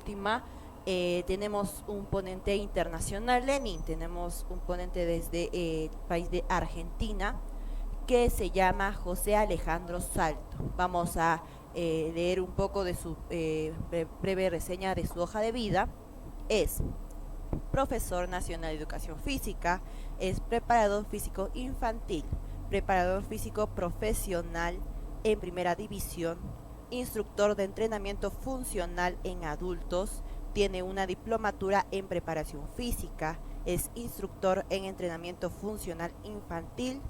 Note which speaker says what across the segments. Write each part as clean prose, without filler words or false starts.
Speaker 1: última, tenemos un ponente internacional, Lenin, tenemos un ponente desde el país de Argentina, que se llama José Alejandro Salto. Vamos a leer un poco de su breve reseña de su hoja de vida. Es profesor nacional de educación física, es preparador físico infantil, preparador físico profesional en primera división, instructor de entrenamiento funcional en adultos, tiene una diplomatura en preparación física, es instructor en entrenamiento funcional infantil,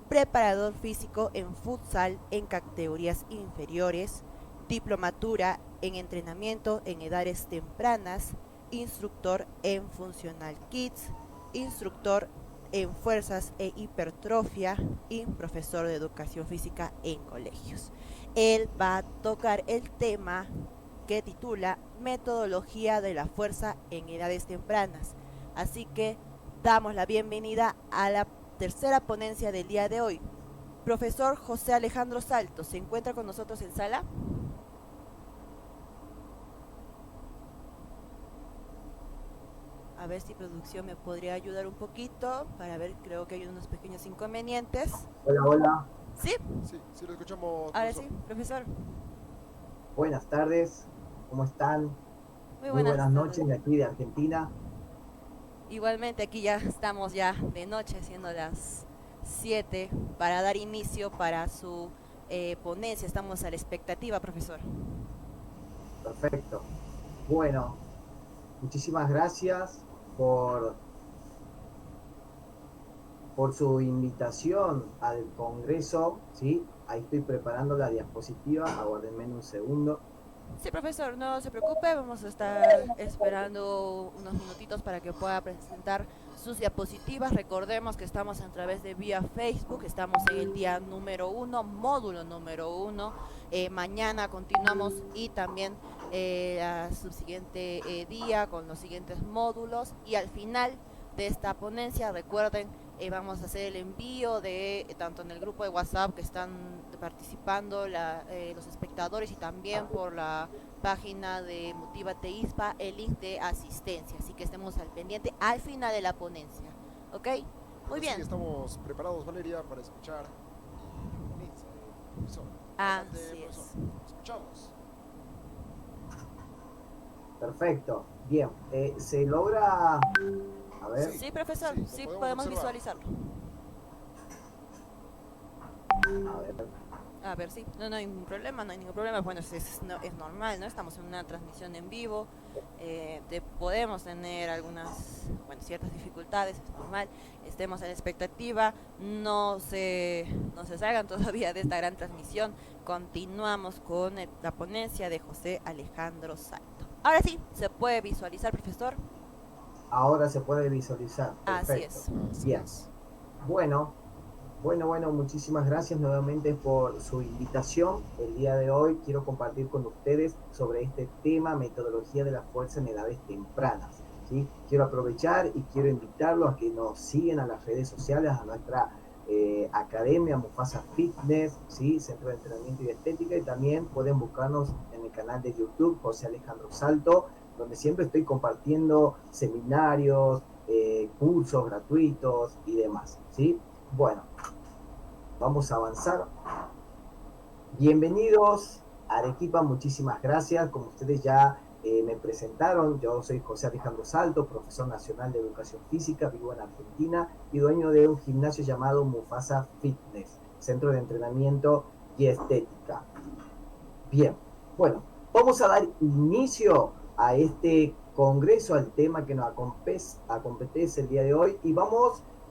Speaker 1: preparador físico en futsal en categorías inferiores, diplomatura en entrenamiento en edades tempranas, instructor en Funcional Kids, instructor en fuerzas e hipertrofia y profesor de educación física en colegios. Él va a tocar el tema que titula Metodología de la fuerza en edades tempranas. Así que damos la bienvenida a la tercera ponencia del día de hoy. Profesor José Alejandro Salto, ¿se encuentra con nosotros en sala? A ver si producción me podría ayudar un poquito para ver, creo que hay unos pequeños inconvenientes.
Speaker 2: Hola, hola.
Speaker 1: ¿Sí?
Speaker 3: Sí, lo escuchamos,
Speaker 1: Ahora
Speaker 3: profesor.
Speaker 1: sí, profesor.
Speaker 2: Buenas tardes. ¿Cómo están?
Speaker 1: Muy
Speaker 2: Muy
Speaker 1: buenas
Speaker 2: buenas
Speaker 1: tardes.
Speaker 2: noches de aquí de Argentina.
Speaker 1: Igualmente aquí ya estamos ya de noche, siendo las 7 para dar inicio para su ponencia. Estamos a la expectativa, profesor.
Speaker 2: Perfecto. Bueno, muchísimas gracias por su invitación al Congreso. ¿Sí? Ahí estoy preparando la diapositiva. Aguárdenme un segundo.
Speaker 1: Sí, profesor, no se preocupe, vamos a estar esperando unos minutitos para que pueda presentar sus diapositivas. Recordemos que estamos a través de vía Facebook, estamos en el día número 1, módulo número 1. Mañana continuamos y también el subsiguiente día con los siguientes módulos. Y al final de esta ponencia, recuerden, vamos a hacer el envío de tanto en el grupo de WhatsApp que están participando los espectadores y también por la página de Motivate ISPA el link de asistencia, así que estemos al pendiente al final de la ponencia, ¿ok? Muy
Speaker 3: Sí,
Speaker 1: bien.
Speaker 3: estamos preparados, Valeria, para escuchar y comienza el profesor. Adelante,
Speaker 1: Así
Speaker 3: profesor.
Speaker 1: es.
Speaker 3: Escuchamos.
Speaker 2: Perfecto. Bien. ¿Se logra? A ver.
Speaker 1: Sí, profesor,
Speaker 3: Sí, lo
Speaker 1: sí
Speaker 3: podemos
Speaker 1: podemos
Speaker 3: observar.
Speaker 1: visualizarlo.
Speaker 2: A ver.
Speaker 1: A ver, sí, no hay ningún problema, no hay ningún problema. Bueno, es normal, ¿no? Estamos en una transmisión en vivo, podemos tener algunas, bueno, ciertas dificultades, es normal. Estemos en expectativa, no se salgan todavía de esta gran transmisión. Continuamos con la ponencia de José Alejandro Salto. Ahora sí, se puede visualizar, profesor.
Speaker 2: Ahora se puede visualizar.
Speaker 1: Así
Speaker 2: Perfecto.
Speaker 1: es.
Speaker 3: Así
Speaker 2: Bien.
Speaker 3: es.
Speaker 2: Bueno. Bueno, muchísimas gracias nuevamente por su invitación. El día de hoy quiero compartir con ustedes sobre este tema, metodología de la fuerza en edades tempranas. ¿Sí? Quiero aprovechar y quiero invitarlos a que nos sigan a las redes sociales, a nuestra academia Mufasa Fitness, ¿sí? Centro de Entrenamiento y Estética, y también pueden buscarnos en el canal de YouTube José Alejandro Salto, donde siempre estoy compartiendo seminarios, cursos gratuitos y demás. ¿Sí? Bueno, vamos a avanzar. Bienvenidos a Arequipa, muchísimas gracias. Como ustedes ya me presentaron, yo soy José Alejandro Salto, profesor nacional de educación física, vivo en Argentina y dueño de un gimnasio llamado Mufasa Fitness, centro de entrenamiento y estética. Bien, bueno, vamos a dar inicio a este congreso, al tema que nos acompetece el día de hoy y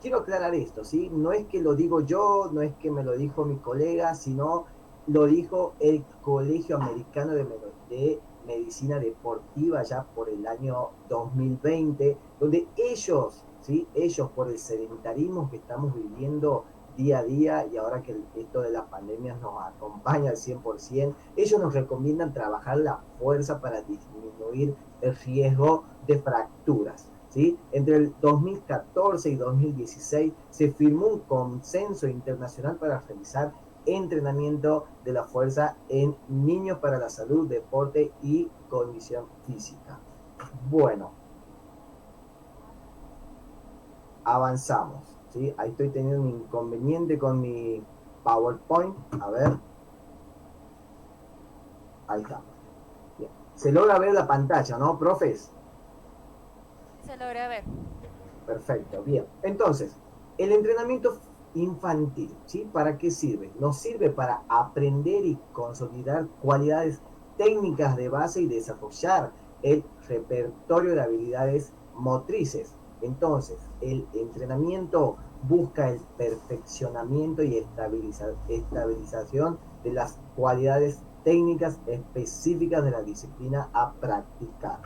Speaker 2: quiero aclarar esto, ¿sí? No es que lo digo yo, no es que me lo dijo mi colega, sino lo dijo el Colegio Americano de Medicina Deportiva ya por el año 2020, donde ellos, ¿sí? Ellos por el sedentarismo que estamos viviendo día a día y ahora que esto de las pandemias nos acompaña al 100%, ellos nos recomiendan trabajar la fuerza para disminuir el riesgo de fracturas. ¿Sí? Entre el 2014 y 2016 se firmó un consenso internacional para realizar entrenamiento de la fuerza en niños para la salud, deporte y condición física. Bueno, avanzamos, ¿sí? Ahí estoy teniendo un inconveniente con mi PowerPoint. A ver. Ahí está. Bien. Se logra ver la pantalla, ¿no, profes?
Speaker 1: Se logra ver.
Speaker 2: Perfecto, bien. Entonces, el entrenamiento infantil, ¿sí? ¿Para qué sirve? Nos sirve para aprender y consolidar cualidades técnicas de base y desarrollar el repertorio de habilidades motrices. Entonces, el entrenamiento busca el perfeccionamiento y estabilización de las cualidades técnicas específicas de la disciplina a practicar.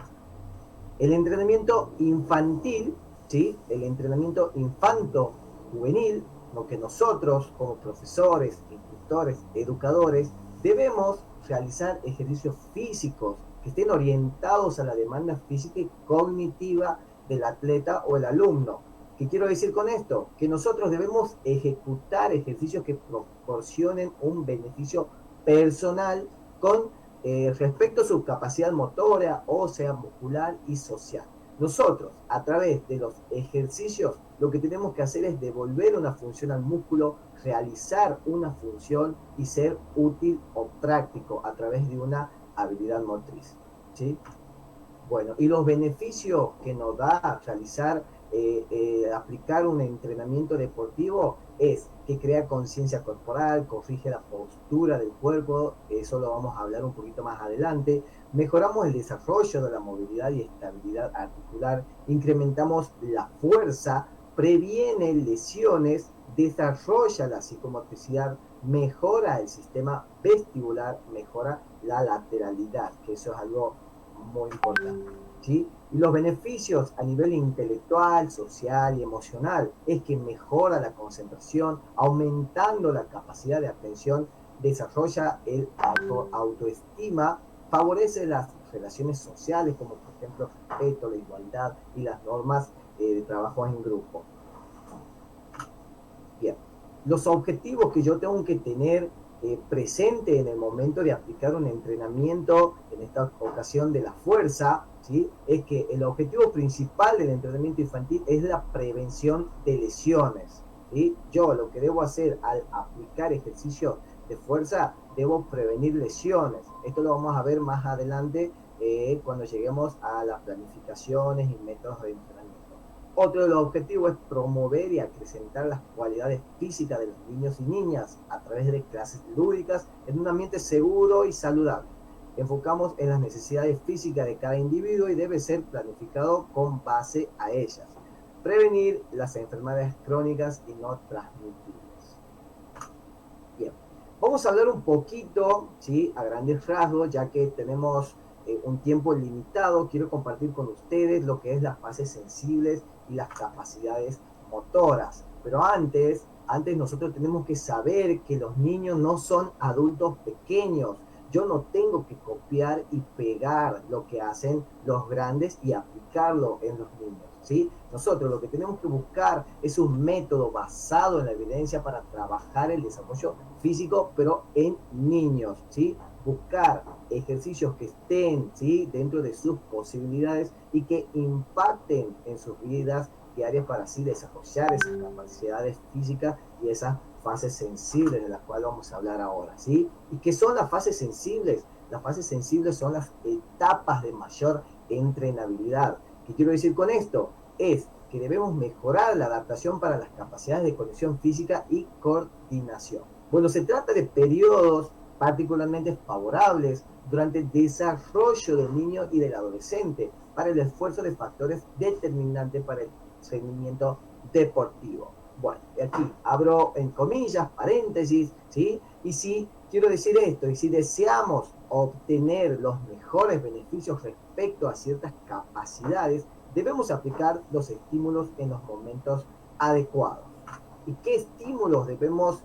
Speaker 2: El entrenamiento infantil, ¿sí? El entrenamiento infanto-juvenil, lo que nosotros como profesores, instructores, educadores, debemos realizar ejercicios físicos que estén orientados a la demanda física y cognitiva del atleta o el alumno. ¿Qué quiero decir con esto? Que nosotros debemos ejecutar ejercicios que proporcionen un beneficio personal con respecto a su capacidad motora, ósea, muscular y social. Nosotros, a través de los ejercicios, lo que tenemos que hacer es devolver una función al músculo, realizar una función y ser útil o práctico a través de una habilidad motriz, ¿sí? Bueno, y los beneficios que nos da realizar, aplicar un entrenamiento deportivo es que crea conciencia corporal, corrige la postura del cuerpo, eso lo vamos a hablar un poquito más adelante, mejoramos el desarrollo de la movilidad y estabilidad articular, incrementamos la fuerza, previene lesiones, desarrolla la psicomotricidad, mejora el sistema vestibular, mejora la lateralidad, que eso es algo muy importante, ¿sí? Y los beneficios a nivel intelectual, social y emocional es que mejora la concentración, aumentando la capacidad de atención, desarrolla el autoestima, favorece las relaciones sociales, como por ejemplo el respeto, la igualdad y las normas de trabajo en grupo. Bien, los objetivos que yo tengo que tener presente en el momento de aplicar un entrenamiento, en esta ocasión de la fuerza, ¿sí? Es que el objetivo principal del entrenamiento infantil es la prevención de lesiones, ¿sí? Yo lo que debo hacer al aplicar ejercicios de fuerza, debo prevenir lesiones. Esto lo vamos a ver más adelante cuando lleguemos a las planificaciones y métodos de entrenamiento. Otro de los objetivos es promover y acrecentar las cualidades físicas de los niños y niñas a través de clases lúdicas en un ambiente seguro y saludable. Enfocamos en las necesidades físicas de cada individuo y debe ser planificado con base a ellas. Prevenir las enfermedades crónicas y no transmitibles. Bien, vamos a hablar un poquito, ¿sí? A grandes rasgos, ya que tenemos un tiempo limitado. Quiero compartir con ustedes lo que es las fases sensibles y las capacidades motoras. Pero antes nosotros tenemos que saber que los niños no son adultos pequeños. Yo no tengo que copiar y pegar lo que hacen los grandes y aplicarlo en los niños, ¿sí? Nosotros lo que tenemos que buscar es un método basado en la evidencia para trabajar el desarrollo físico, pero en niños, ¿sí? Buscar ejercicios que estén, ¿sí? Dentro de sus posibilidades y que impacten en sus vidas diarias para así desarrollar esas capacidades físicas y esas fases sensibles de las cuales vamos a hablar ahora, ¿sí? ¿Y qué son las fases sensibles? Las fases sensibles son las etapas de mayor entrenabilidad. ¿Qué quiero decir con esto? Es que debemos mejorar la adaptación para las capacidades de conexión física y coordinación. Bueno, se trata de periodos particularmente favorables durante el desarrollo del niño y del adolescente para el esfuerzo de factores determinantes para el rendimiento deportivo. Bueno, aquí abro en comillas, paréntesis, ¿sí? Y si quiero decir esto, y si deseamos obtener los mejores beneficios respecto a ciertas capacidades, debemos aplicar los estímulos en los momentos adecuados. ¿Y qué estímulos debemos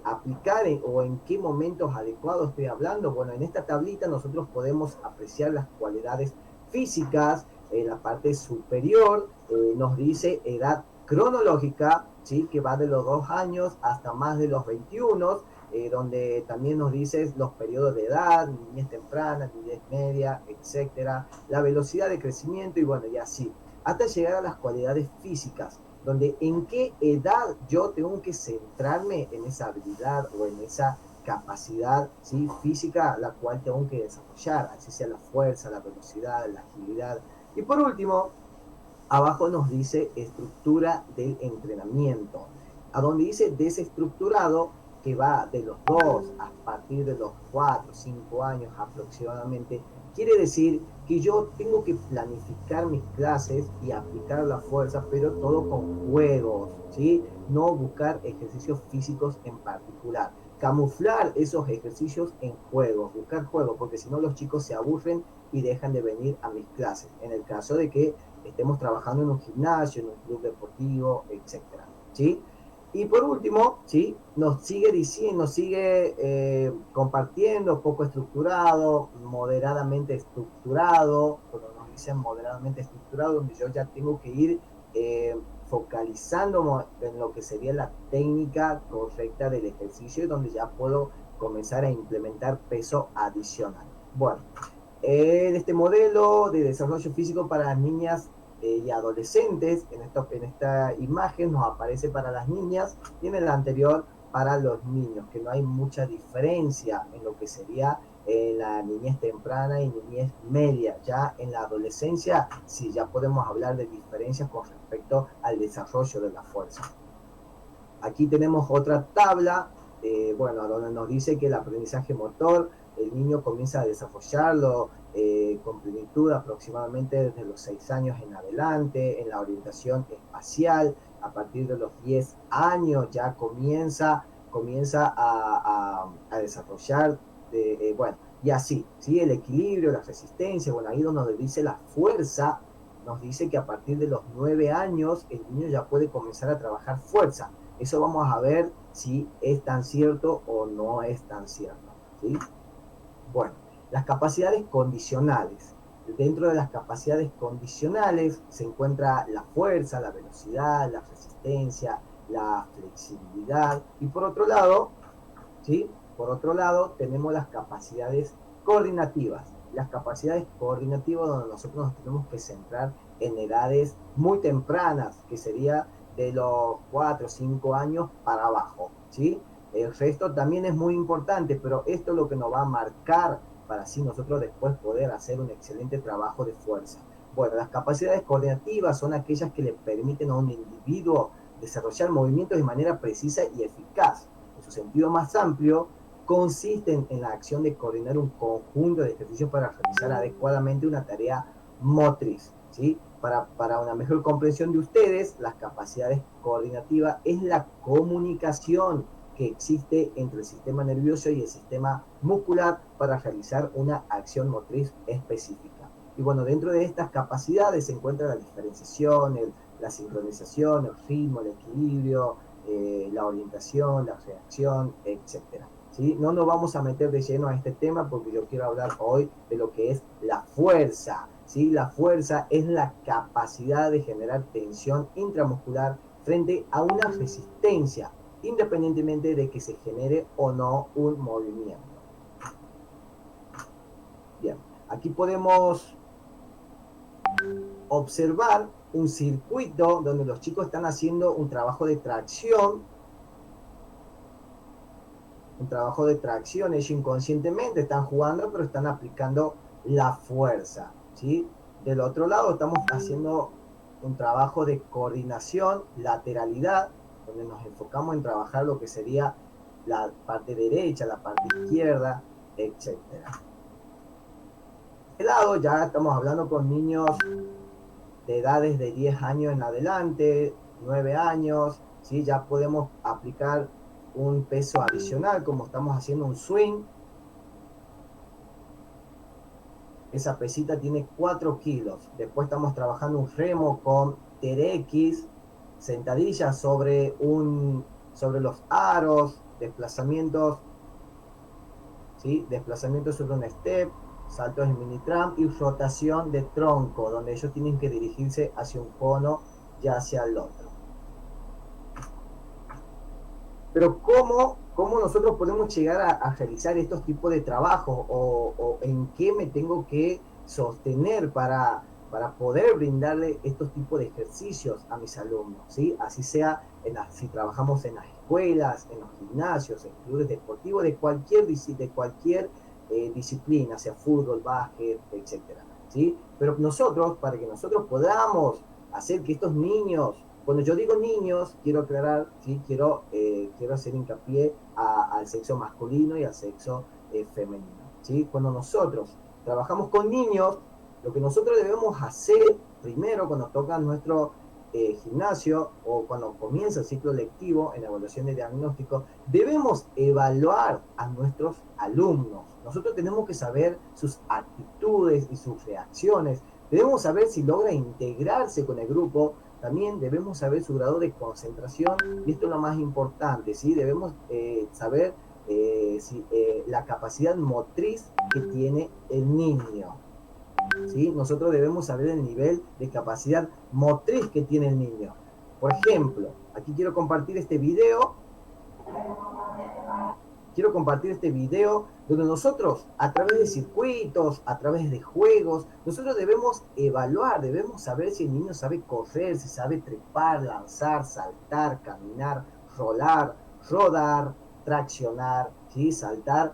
Speaker 2: aplicar o en qué momentos adecuados estoy hablando? Bueno, en esta tablita nosotros podemos apreciar las cualidades físicas. En la parte superior nos dice edad cronológica, ¿sí? Que va de los 2 años hasta más de los 21. donde también nos dice los periodos de edad, niñez temprana, niñez media, etcétera, la velocidad de crecimiento y bueno, y así, hasta llegar a las cualidades físicas, donde en qué edad yo tengo que centrarme en esa habilidad o en esa capacidad, ¿sí?, física, la cual tengo que desarrollar, así sea la fuerza, la velocidad, la agilidad. Y por último, abajo nos dice estructura del entrenamiento, a donde dice desestructurado, que va de los 2 a partir de los 4, 5 años aproximadamente, quiere decir que yo tengo que planificar mis clases y aplicar la fuerza, pero todo con juegos, ¿sí? No buscar ejercicios físicos en particular. Camuflar esos ejercicios en juegos, buscar juegos, porque si no los chicos se aburren y dejan de venir a mis clases. En el caso de que estemos trabajando en un gimnasio, en un club deportivo, etcétera, ¿sí? Y por último, ¿sí?, nos sigue diciendo, nos sigue compartiendo, poco estructurado, moderadamente estructurado, cuando nos dicen moderadamente estructurado, donde yo ya tengo que ir focalizando en lo que sería la técnica correcta del ejercicio y donde ya puedo comenzar a implementar peso adicional. Bueno, en este modelo de desarrollo físico para las niñas y adolescentes, en esta imagen nos aparece para las niñas y en el anterior para los niños, que no hay mucha diferencia en lo que sería la niñez temprana y niñez media. Ya en la adolescencia sí ya podemos hablar de diferencias con respecto al desarrollo de la fuerza. Aquí tenemos otra tabla, bueno, donde nos dice que el aprendizaje motor, el niño comienza a desarrollarlo con plenitud aproximadamente desde los 6 años en adelante. En la orientación espacial, a partir de los 10 años ya comienza a desarrollar, bueno, y así, ¿sí? El equilibrio, la resistencia, bueno, ahí donde dice la fuerza, nos dice que a partir de los 9 años el niño ya puede comenzar a trabajar fuerza. Eso vamos a ver si es tan cierto o no es tan cierto, ¿sí? Bueno, las capacidades condicionales. Dentro de las capacidades condicionales se encuentra la fuerza, la velocidad, la resistencia, la flexibilidad. Y por otro lado, ¿sí?, por otro lado tenemos las capacidades coordinativas. Las capacidades coordinativas donde nosotros nos tenemos que centrar en edades muy tempranas, que sería de los 4 o 5 años para abajo, ¿sí? El resto también es muy importante, pero esto es lo que nos va a marcar para así nosotros después poder hacer un excelente trabajo de fuerza. Bueno, las capacidades coordinativas son aquellas que le permiten a un individuo desarrollar movimientos de manera precisa y eficaz. En su sentido más amplio, consisten en la acción de coordinar un conjunto de ejercicios para realizar adecuadamente una tarea motriz, ¿sí? Para una mejor comprensión de ustedes, las capacidades coordinativas es la comunicación que existe entre el sistema nervioso y el sistema muscular para realizar una acción motriz específica. Y bueno, dentro de estas capacidades se encuentra la diferenciación, la sincronización, el ritmo, el equilibrio, la orientación, la reacción, etc. ¿Sí? No nos vamos a meter de lleno a este tema porque yo quiero hablar hoy de lo que es la fuerza. ¿Sí? La fuerza es la capacidad de generar tensión intramuscular frente a una resistencia, independientemente de que se genere o no un movimiento. Bien, aquí podemos observar un circuito donde los chicos están haciendo un trabajo de tracción. Ellos inconscientemente están jugando, pero están aplicando la fuerza, ¿sí? Del otro lado estamos haciendo un trabajo de coordinación, lateralidad, donde nos enfocamos en trabajar lo que sería la parte derecha, la parte izquierda, etc. De este lado ya estamos hablando con niños de edades de 10 años en adelante, 9 años, ¿sí? Ya podemos aplicar un peso adicional, como estamos haciendo un swing. Esa pesita tiene 4 kilos. Después estamos trabajando un remo con TRX, sentadillas sobre los aros, desplazamientos, ¿sí? Desplazamientos sobre un step, saltos en mini tramp y rotación de tronco, donde ellos tienen que dirigirse hacia un cono y hacia el otro. Pero ¿cómo ¿cómo nosotros podemos llegar a realizar estos tipos de trabajos o en qué me tengo que sostener para poder brindarle estos tipos de ejercicios a mis alumnos, ¿sí? Así sea, si trabajamos en las escuelas, en los gimnasios, en clubes deportivos, de cualquier disciplina, sea fútbol, básquet, etcétera, ¿sí? Pero nosotros, para que nosotros podamos hacer que estos niños, cuando yo digo niños, quiero aclarar, ¿sí? quiero hacer hincapié al sexo masculino y al sexo femenino, ¿sí? Cuando nosotros trabajamos con niños, lo que nosotros debemos hacer primero cuando toca nuestro gimnasio o cuando comienza el ciclo lectivo en la evaluación de diagnóstico, debemos evaluar a nuestros alumnos. Nosotros tenemos que saber sus actitudes y sus reacciones. Debemos saber si logra integrarse con el grupo. También debemos saber su grado de concentración y esto es lo más importante, ¿sí? Debemos saber la capacidad motriz que tiene el niño. ¿Sí? Nosotros debemos saber el nivel de capacidad motriz que tiene el niño. Por ejemplo, aquí quiero compartir este video. Donde nosotros, a través de circuitos, a través de juegos, nosotros debemos evaluar, debemos saber si el niño sabe correr, si sabe trepar, lanzar, saltar, caminar, rolar, rodar, traccionar, ¿sí? Saltar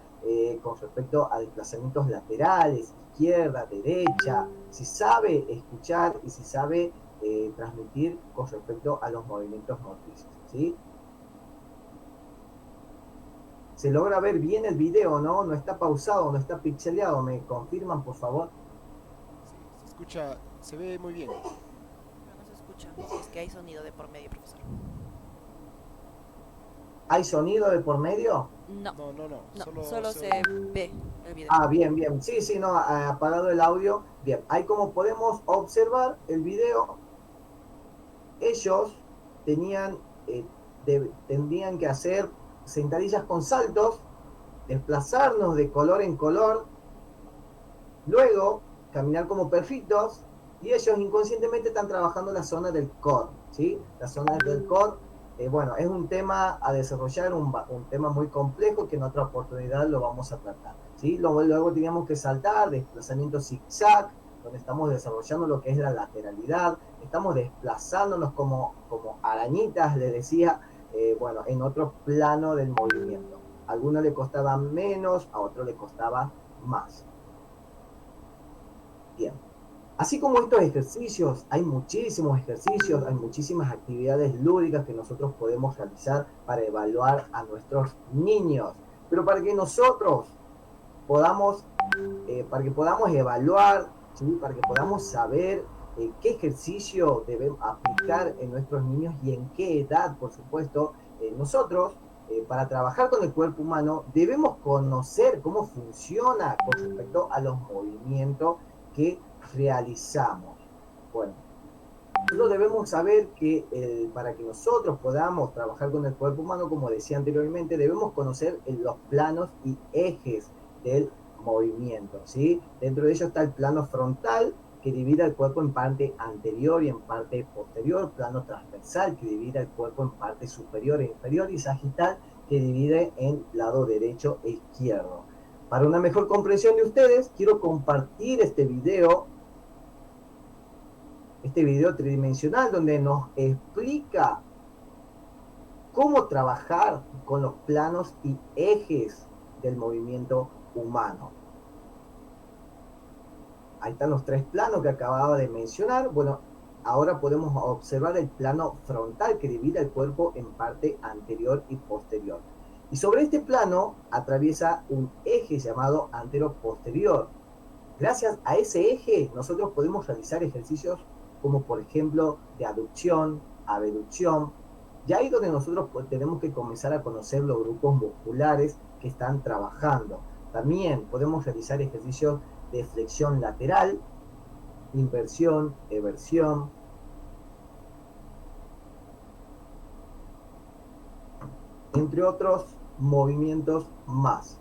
Speaker 2: con respecto a desplazamientos laterales, izquierda, derecha, si sabe escuchar y si sabe transmitir con respecto a los movimientos motrices, ¿sí? Se logra ver bien el video, ¿no? No está pausado, no está pixeleado. ¿Me confirman, por favor?
Speaker 3: Sí, se escucha, se ve muy bien.
Speaker 1: No, no se escucha, si es que hay sonido de por medio, profesor.
Speaker 2: ¿Hay sonido de por medio?
Speaker 1: No,
Speaker 3: No,
Speaker 1: solo se ve el video.
Speaker 2: Ah, bien, bien. Sí, no, apagado el audio. Bien, ahí como podemos observar el video, ellos tendrían que hacer sentadillas con saltos, desplazarnos de color en color, luego caminar como perritos, y ellos inconscientemente están trabajando la zona del core, ¿sí? La zona del core, bueno, es un tema a desarrollar, un tema muy complejo que en otra oportunidad lo vamos a tratar, ¿sí? Luego teníamos que saltar, desplazamiento zigzag, donde estamos desarrollando lo que es la lateralidad, estamos desplazándonos como arañitas, les decía, bueno, en otro plano del movimiento. A algunos le costaba menos, a otros le costaba más. Bien. Así como estos ejercicios, hay muchísimos ejercicios, hay muchísimas actividades lúdicas que nosotros podemos realizar para evaluar a nuestros niños. Pero para que nosotros podamos evaluar, ¿sí? Para que podamos saber qué ejercicio debemos aplicar en nuestros niños y en qué edad, por supuesto, nosotros, para trabajar con el cuerpo humano, debemos conocer cómo funciona con respecto a los movimientos que realizamos. Bueno, nosotros debemos saber que para que nosotros podamos trabajar con el cuerpo humano, como decía anteriormente, debemos conocer los planos y ejes del movimiento, ¿sí? Dentro de ello está el plano frontal, que divide el cuerpo en parte anterior y en parte posterior, plano transversal, que divide el cuerpo en parte superior e inferior, y sagital, que divide en lado derecho e izquierdo. Para una mejor comprensión de ustedes, quiero compartir este video tridimensional, donde nos explica cómo trabajar con los planos y ejes del movimiento humano. Ahí están los tres planos que acababa de mencionar. Bueno, ahora podemos observar el plano frontal, que divide el cuerpo en parte anterior y posterior. Y sobre este plano atraviesa un eje llamado antero-posterior. Gracias a ese eje nosotros podemos realizar ejercicios como por ejemplo de aducción, abducción. Y ahí donde nosotros tenemos que comenzar a conocer los grupos musculares que están trabajando. También podemos realizar ejercicios de flexión lateral, inversión, eversión. Entre otros movimientos más.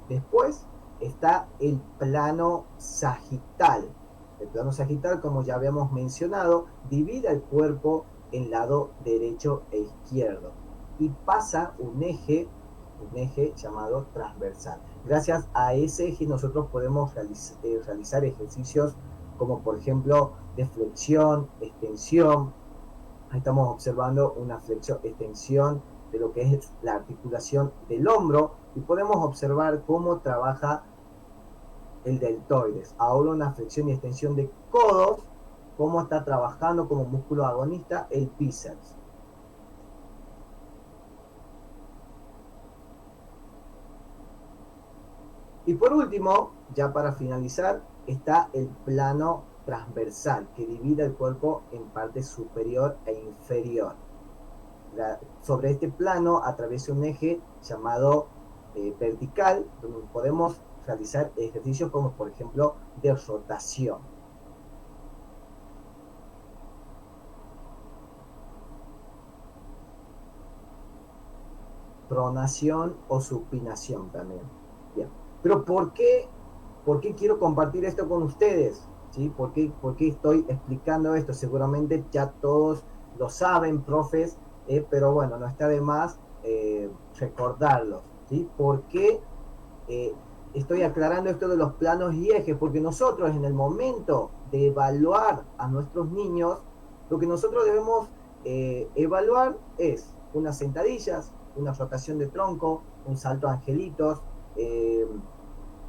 Speaker 2: Después está el plano sagital, El plano sagital, como ya habíamos mencionado, divide el cuerpo en lado derecho e izquierdo y pasa un eje llamado transversal. Gracias a ese eje nosotros podemos realizar ejercicios como por ejemplo de flexión, extensión. Ahí estamos observando una flexión, extensión de lo que es la articulación del hombro y podemos observar cómo trabaja el deltoides. Ahora una flexión y extensión de codos, cómo está trabajando como músculo agonista el bíceps. Y por último, ya para finalizar, está el plano transversal, que divide el cuerpo en parte superior e inferior. Sobre este plano atraviesa un eje llamado vertical, donde podemos realizar ejercicios como por ejemplo de rotación. Pronación o supinación también. Bien. Pero ¿por qué quiero compartir esto con ustedes? ¿Sí? ¿Por qué estoy explicando esto? Seguramente ya todos lo saben, profes, pero bueno, no está de más recordarlos. ¿Sí? ¿Por qué estoy aclarando esto de los planos y ejes? Porque nosotros en el momento de evaluar a nuestros niños, lo que nosotros debemos evaluar es unas sentadillas, una rotación de tronco, un salto angelitos,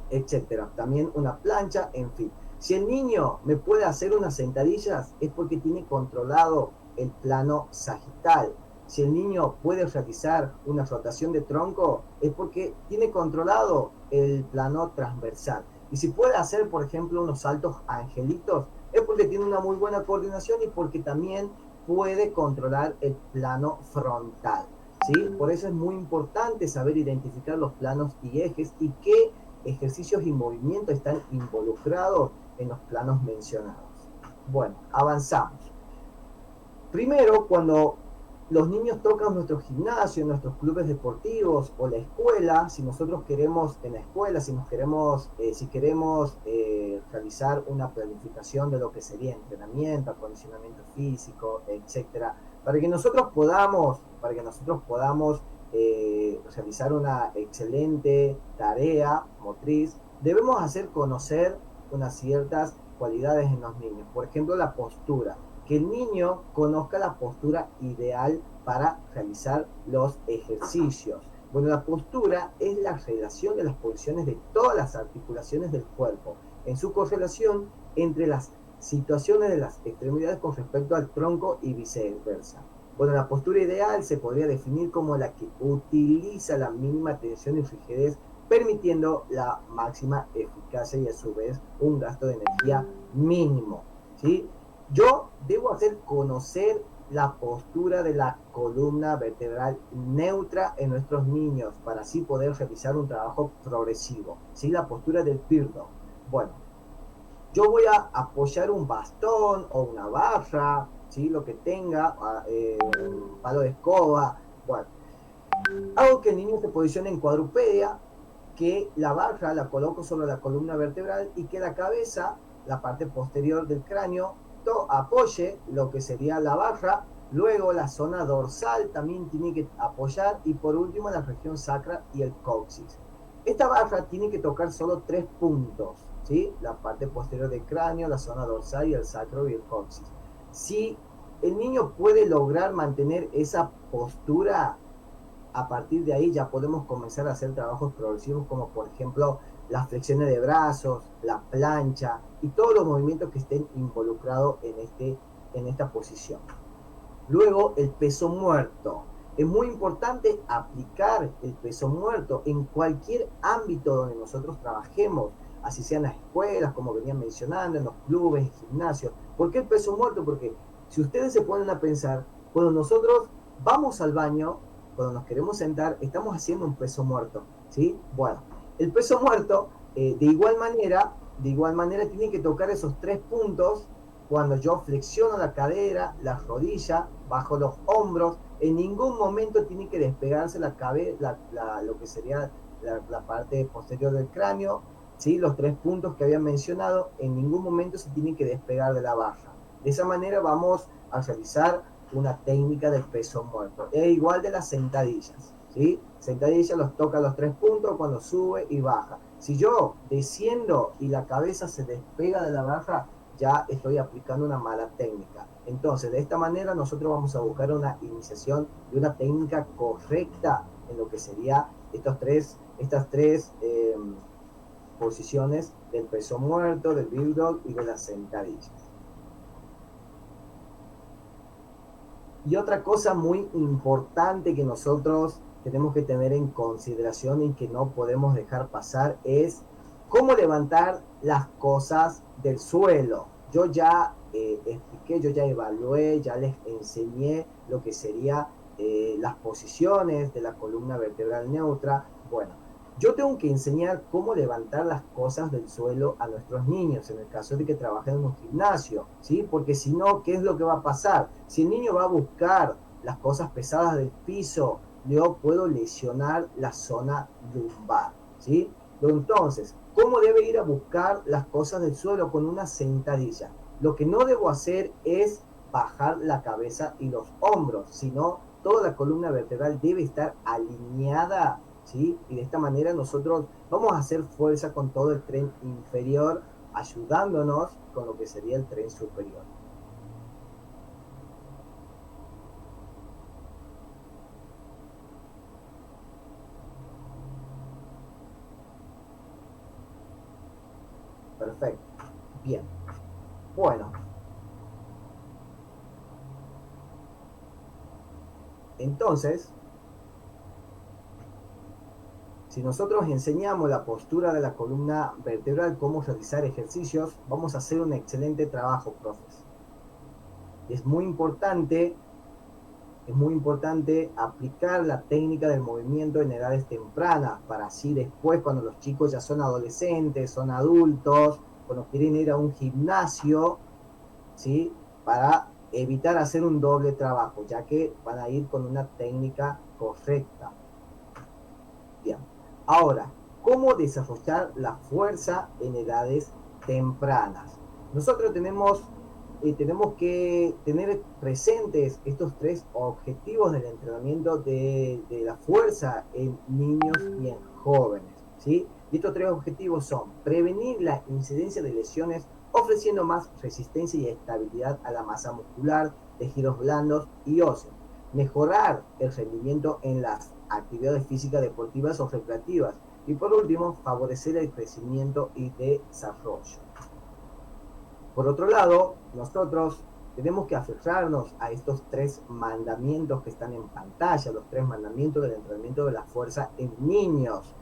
Speaker 2: etcétera. También una plancha, en fin. Si el niño me puede hacer unas sentadillas es porque tiene controlado el plano sagital. Si el niño puede realizar una rotación de tronco es porque tiene controlado el plano transversal. Y si puede hacer, por ejemplo, unos saltos angelitos es porque tiene una muy buena coordinación y porque también puede controlar el plano frontal. ¿Sí? Por eso es muy importante saber identificar los planos y ejes y qué ejercicios y movimientos están involucrados en los planos mencionados. Bueno, avanzamos. Primero, cuando los niños tocan nuestro gimnasio, nuestros clubes deportivos o la escuela, si nosotros queremos en la escuela, si queremos realizar una planificación de lo que sería entrenamiento, acondicionamiento físico, etcétera, para que nosotros podamos realizar una excelente tarea motriz, debemos hacer conocer unas ciertas cualidades en los niños. Por ejemplo, la postura. Que el niño conozca la postura ideal para realizar los ejercicios. Bueno, la postura es la relación de las posiciones de todas las articulaciones del cuerpo, en su correlación entre las situaciones de las extremidades con respecto al tronco y viceversa. Bueno, la postura ideal se podría definir como la que utiliza la mínima tensión y rigidez, permitiendo la máxima eficacia y a su vez un gasto de energía mínimo. ¿Sí? Yo debo hacer conocer la postura de la columna vertebral neutra en nuestros niños para así poder realizar un trabajo progresivo. ¿Sí? La postura del Birdo. Bueno, yo voy a apoyar un bastón o una barra, ¿sí? Lo que tenga, un palo de escoba. Bueno, hago que el niño se posicione en cuadrupedia, que la barra la coloco sobre la columna vertebral y que la cabeza, la parte posterior del cráneo, apoye lo que sería la barra, luego la zona dorsal también tiene que apoyar y por último la región sacra y el coxis. Esta barra tiene que tocar solo 3 puntos, ¿sí? La parte posterior del cráneo, la zona dorsal y el sacro y el coxis. Si el niño puede lograr mantener esa postura, a partir de ahí ya podemos comenzar a hacer trabajos progresivos como por ejemplo las flexiones de brazos, la plancha y todos los movimientos que estén involucrados en esta posición. Luego, el peso muerto. Es muy importante aplicar el peso muerto en cualquier ámbito donde nosotros trabajemos, así sean las escuelas, como venían mencionando, en los clubes, en gimnasios. ¿Por qué el peso muerto? Porque si ustedes se ponen a pensar, cuando nosotros vamos al baño, cuando nos queremos sentar, estamos haciendo un peso muerto, ¿sí? Bueno, el peso muerto, de igual manera, tiene que tocar esos 3 puntos cuando yo flexiono la cadera, la rodilla, bajo los hombros. En ningún momento tiene que despegarse la cabeza, lo que sería la parte posterior del cráneo, ¿sí? Los 3 puntos que había mencionado en ningún momento se tienen que despegar de la barra. De esa manera vamos a realizar una técnica del peso muerto. Es igual de las sentadillas, ¿sí? Sentadillas los toca los 3 puntos cuando sube y baja. Si yo desciendo y la cabeza se despega de la barra, ya estoy aplicando una mala técnica. Entonces, de esta manera nosotros vamos a buscar una iniciación de una técnica correcta en lo que sería estas tres posiciones del peso muerto, del Big Dog y de las sentadillas. Y otra cosa muy importante que nosotros tenemos que tener en consideración y que no podemos dejar pasar es cómo levantar las cosas del suelo. Yo ya expliqué, yo ya evalué, ya les enseñé lo que sería las posiciones de la columna vertebral neutra. Bueno, yo tengo que enseñar cómo levantar las cosas del suelo a nuestros niños, en el caso de que trabajen en un gimnasio, ¿sí? Porque si no, ¿qué es lo que va a pasar? Si el niño va a buscar las cosas pesadas del piso, yo puedo lesionar la zona lumbar, ¿sí? Entonces, ¿cómo debe ir a buscar las cosas del suelo? Con una sentadilla. Lo que no debo hacer es bajar la cabeza y los hombros, sino toda la columna vertebral debe estar alineada, ¿sí? Y de esta manera nosotros vamos a hacer fuerza con todo el tren inferior, ayudándonos con lo que sería el tren superior. Perfecto. Bien. Bueno. Entonces, si nosotros enseñamos la postura de la columna vertebral, cómo realizar ejercicios, vamos a hacer un excelente trabajo, profes. Es muy importante aplicar la técnica del movimiento en edades tempranas, para así después, cuando los chicos ya son adolescentes, son adultos, cuando quieren ir a un gimnasio, ¿sí? Para evitar hacer un doble trabajo, ya que van a ir con una técnica correcta. Bien. Ahora, ¿cómo desarrollar la fuerza en edades tempranas? Nosotros tenemos que tener presentes estos 3 objetivos del entrenamiento de la fuerza en niños y en jóvenes, ¿sí? Y estos 3 objetivos son prevenir la incidencia de lesiones ofreciendo más resistencia y estabilidad a la masa muscular, tejidos blandos y óseos, mejorar el rendimiento en las actividades físicas deportivas o recreativas y por último, favorecer el crecimiento y desarrollo. Por otro lado, nosotros tenemos que aferrarnos a estos 3 mandamientos que están en pantalla, los 3 mandamientos del entrenamiento de la fuerza en niños.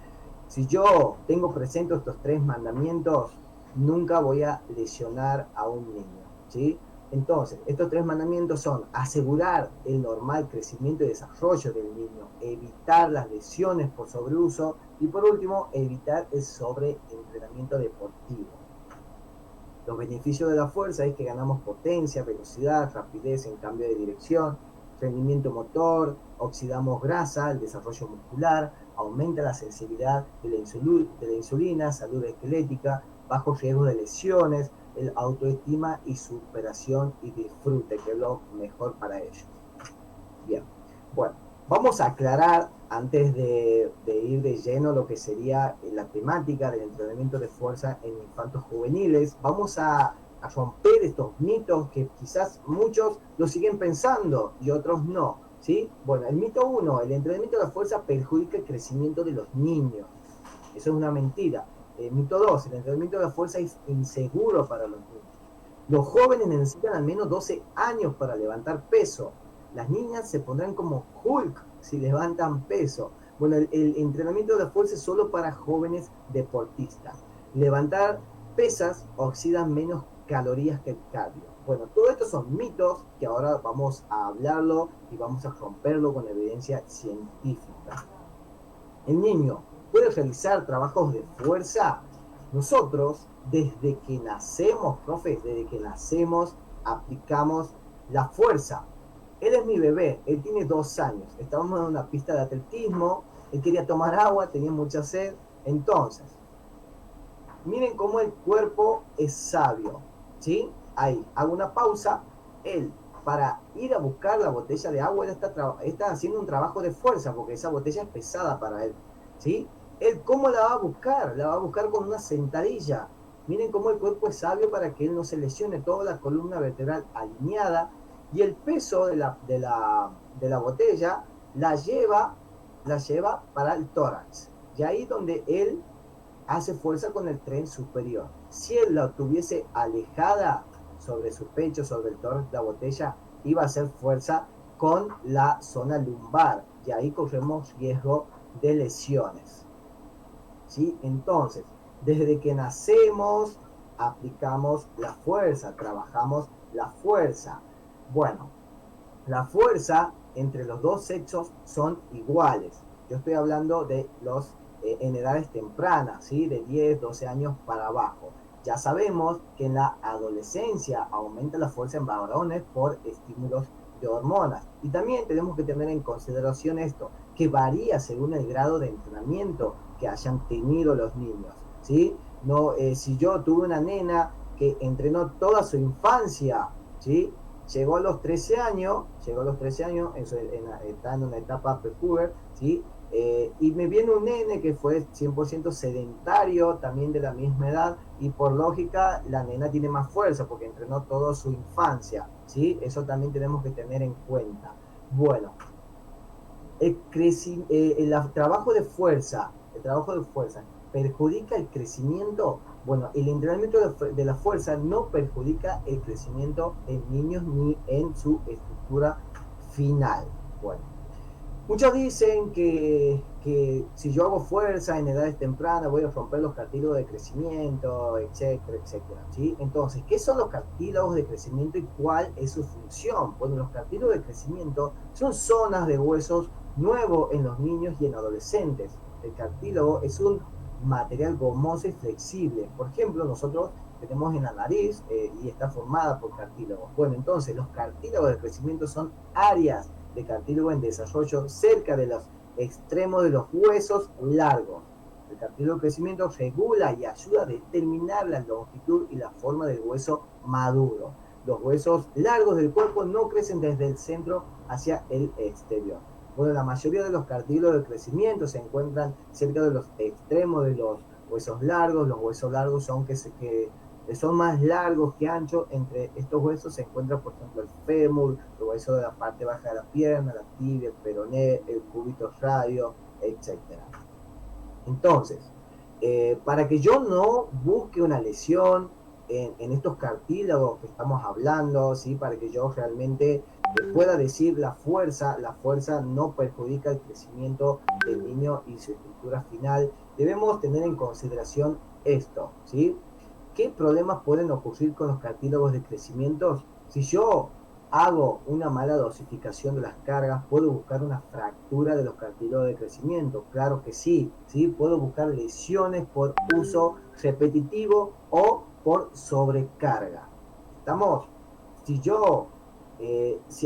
Speaker 2: Si yo tengo presente estos 3 mandamientos, nunca voy a lesionar a un niño, ¿sí? Entonces, estos 3 mandamientos son asegurar el normal crecimiento y desarrollo del niño, evitar las lesiones por sobreuso y por último, evitar el sobreentrenamiento deportivo. Los beneficios de la fuerza es que ganamos potencia, velocidad, rapidez en cambio de dirección, rendimiento motor, oxidamos grasa, el desarrollo muscular, aumenta la sensibilidad de la insulina, salud esquelética, bajo riesgo de lesiones, el autoestima y superación y disfrute, que es lo mejor para ellos. Bien, bueno, vamos a aclarar antes de ir de lleno lo que sería la temática del entrenamiento de fuerza en infantos juveniles. Vamos a romper estos mitos que quizás muchos lo siguen pensando y otros no, ¿sí? Bueno, el mito 1, el entrenamiento de la fuerza perjudica el crecimiento de los niños. Eso es una mentira. Mito 2, el entrenamiento de la fuerza es inseguro para los niños. Los jóvenes necesitan al menos 12 años para levantar peso. Las niñas se pondrán como Hulk si levantan peso. Bueno, el entrenamiento de la fuerza es solo para jóvenes deportistas. Levantar pesas oxida menos calorías que el cardio. Bueno, todo esto son mitos que ahora vamos a hablarlo y vamos a romperlo con evidencia científica. El niño puede realizar trabajos de fuerza. Nosotros, desde que nacemos, profes, desde que nacemos, aplicamos la fuerza. Él es mi bebé, él tiene 2 años. Estábamos en una pista de atletismo, él quería tomar agua, tenía mucha sed. Entonces, Miren cómo el cuerpo es sabio, ¿sí? Ahí, hago una pausa. Él, para ir a buscar la botella de agua, él está haciendo un trabajo de fuerza, porque esa botella es pesada para él, ¿sí? Él, ¿cómo la va a buscar? La va a buscar con una sentadilla. Miren cómo el cuerpo es sabio para que él no se lesione, toda la columna vertebral alineada, y el peso de la botella la lleva para el tórax. Y ahí donde él hace fuerza con el tren superior. Si él la tuviese alejada sobre su pecho, sobre el tórax de la botella, iba a hacer fuerza con la zona lumbar. Y ahí corremos riesgo de lesiones. ¿Sí? Entonces, desde que nacemos, aplicamos la fuerza, trabajamos la fuerza. Bueno, la fuerza entre los dos sexos son iguales. Yo estoy hablando de los en edades tempranas, ¿sí? De 10, 12 años para abajo. Ya sabemos que en la adolescencia aumenta la fuerza en varones por estímulos de hormonas. Y también tenemos que tener en consideración esto, que varía según el grado de entrenamiento que hayan tenido los niños, ¿sí? No, si yo tuve una nena que entrenó toda su infancia, ¿sí? Llegó a los 13 años, está en una etapa prepuber, ¿sí? Y me viene un nene que fue 100% sedentario, también de la misma edad, y por lógica la nena tiene más fuerza porque entrenó toda su infancia, ¿sí? Eso también tenemos que tener en cuenta. Bueno, el trabajo de fuerza perjudica el crecimiento. Bueno, el entrenamiento de la fuerza no perjudica el crecimiento en niños ni en su estructura final. Bueno, muchos dicen que si yo hago fuerza en edades tempranas voy a romper los cartílagos de crecimiento, etcétera, etcétera, ¿sí? Entonces, ¿qué son los cartílagos de crecimiento y cuál es su función? Bueno, los cartílagos de crecimiento son zonas de huesos nuevos en los niños y en adolescentes. El cartílago es un material gomoso y flexible. Por ejemplo, nosotros tenemos en la nariz y está formada por cartílagos. Bueno, entonces los cartílagos de crecimiento son áreas de cartílago en desarrollo cerca de los extremos de los huesos largos. El cartílago de crecimiento regula y ayuda a determinar la longitud y la forma del hueso maduro. Los huesos largos del cuerpo no crecen desde el centro hacia el exterior. Bueno, la mayoría de los cartílagos de crecimiento se encuentran cerca de los extremos de los huesos largos. Los huesos largos son son más largos que anchos. Entre estos huesos se encuentra, por ejemplo, el fémur, el hueso de la parte baja de la pierna, la tibia, el peroné, el cúbito radio, etc. Entonces, para que yo no busque una lesión en estos cartílagos que estamos hablando, ¿sí? Para que yo realmente pueda decir la fuerza no perjudica el crecimiento del niño y su estructura final, debemos tener en consideración esto, ¿sí? ¿Qué problemas pueden ocurrir con los cartílagos de crecimiento? Si yo hago una mala dosificación de las cargas, ¿puedo buscar una fractura de los cartílagos de crecimiento? Claro que sí, ¿sí? Puedo buscar lesiones por uso repetitivo o por sobrecarga. ¿Estamos? Si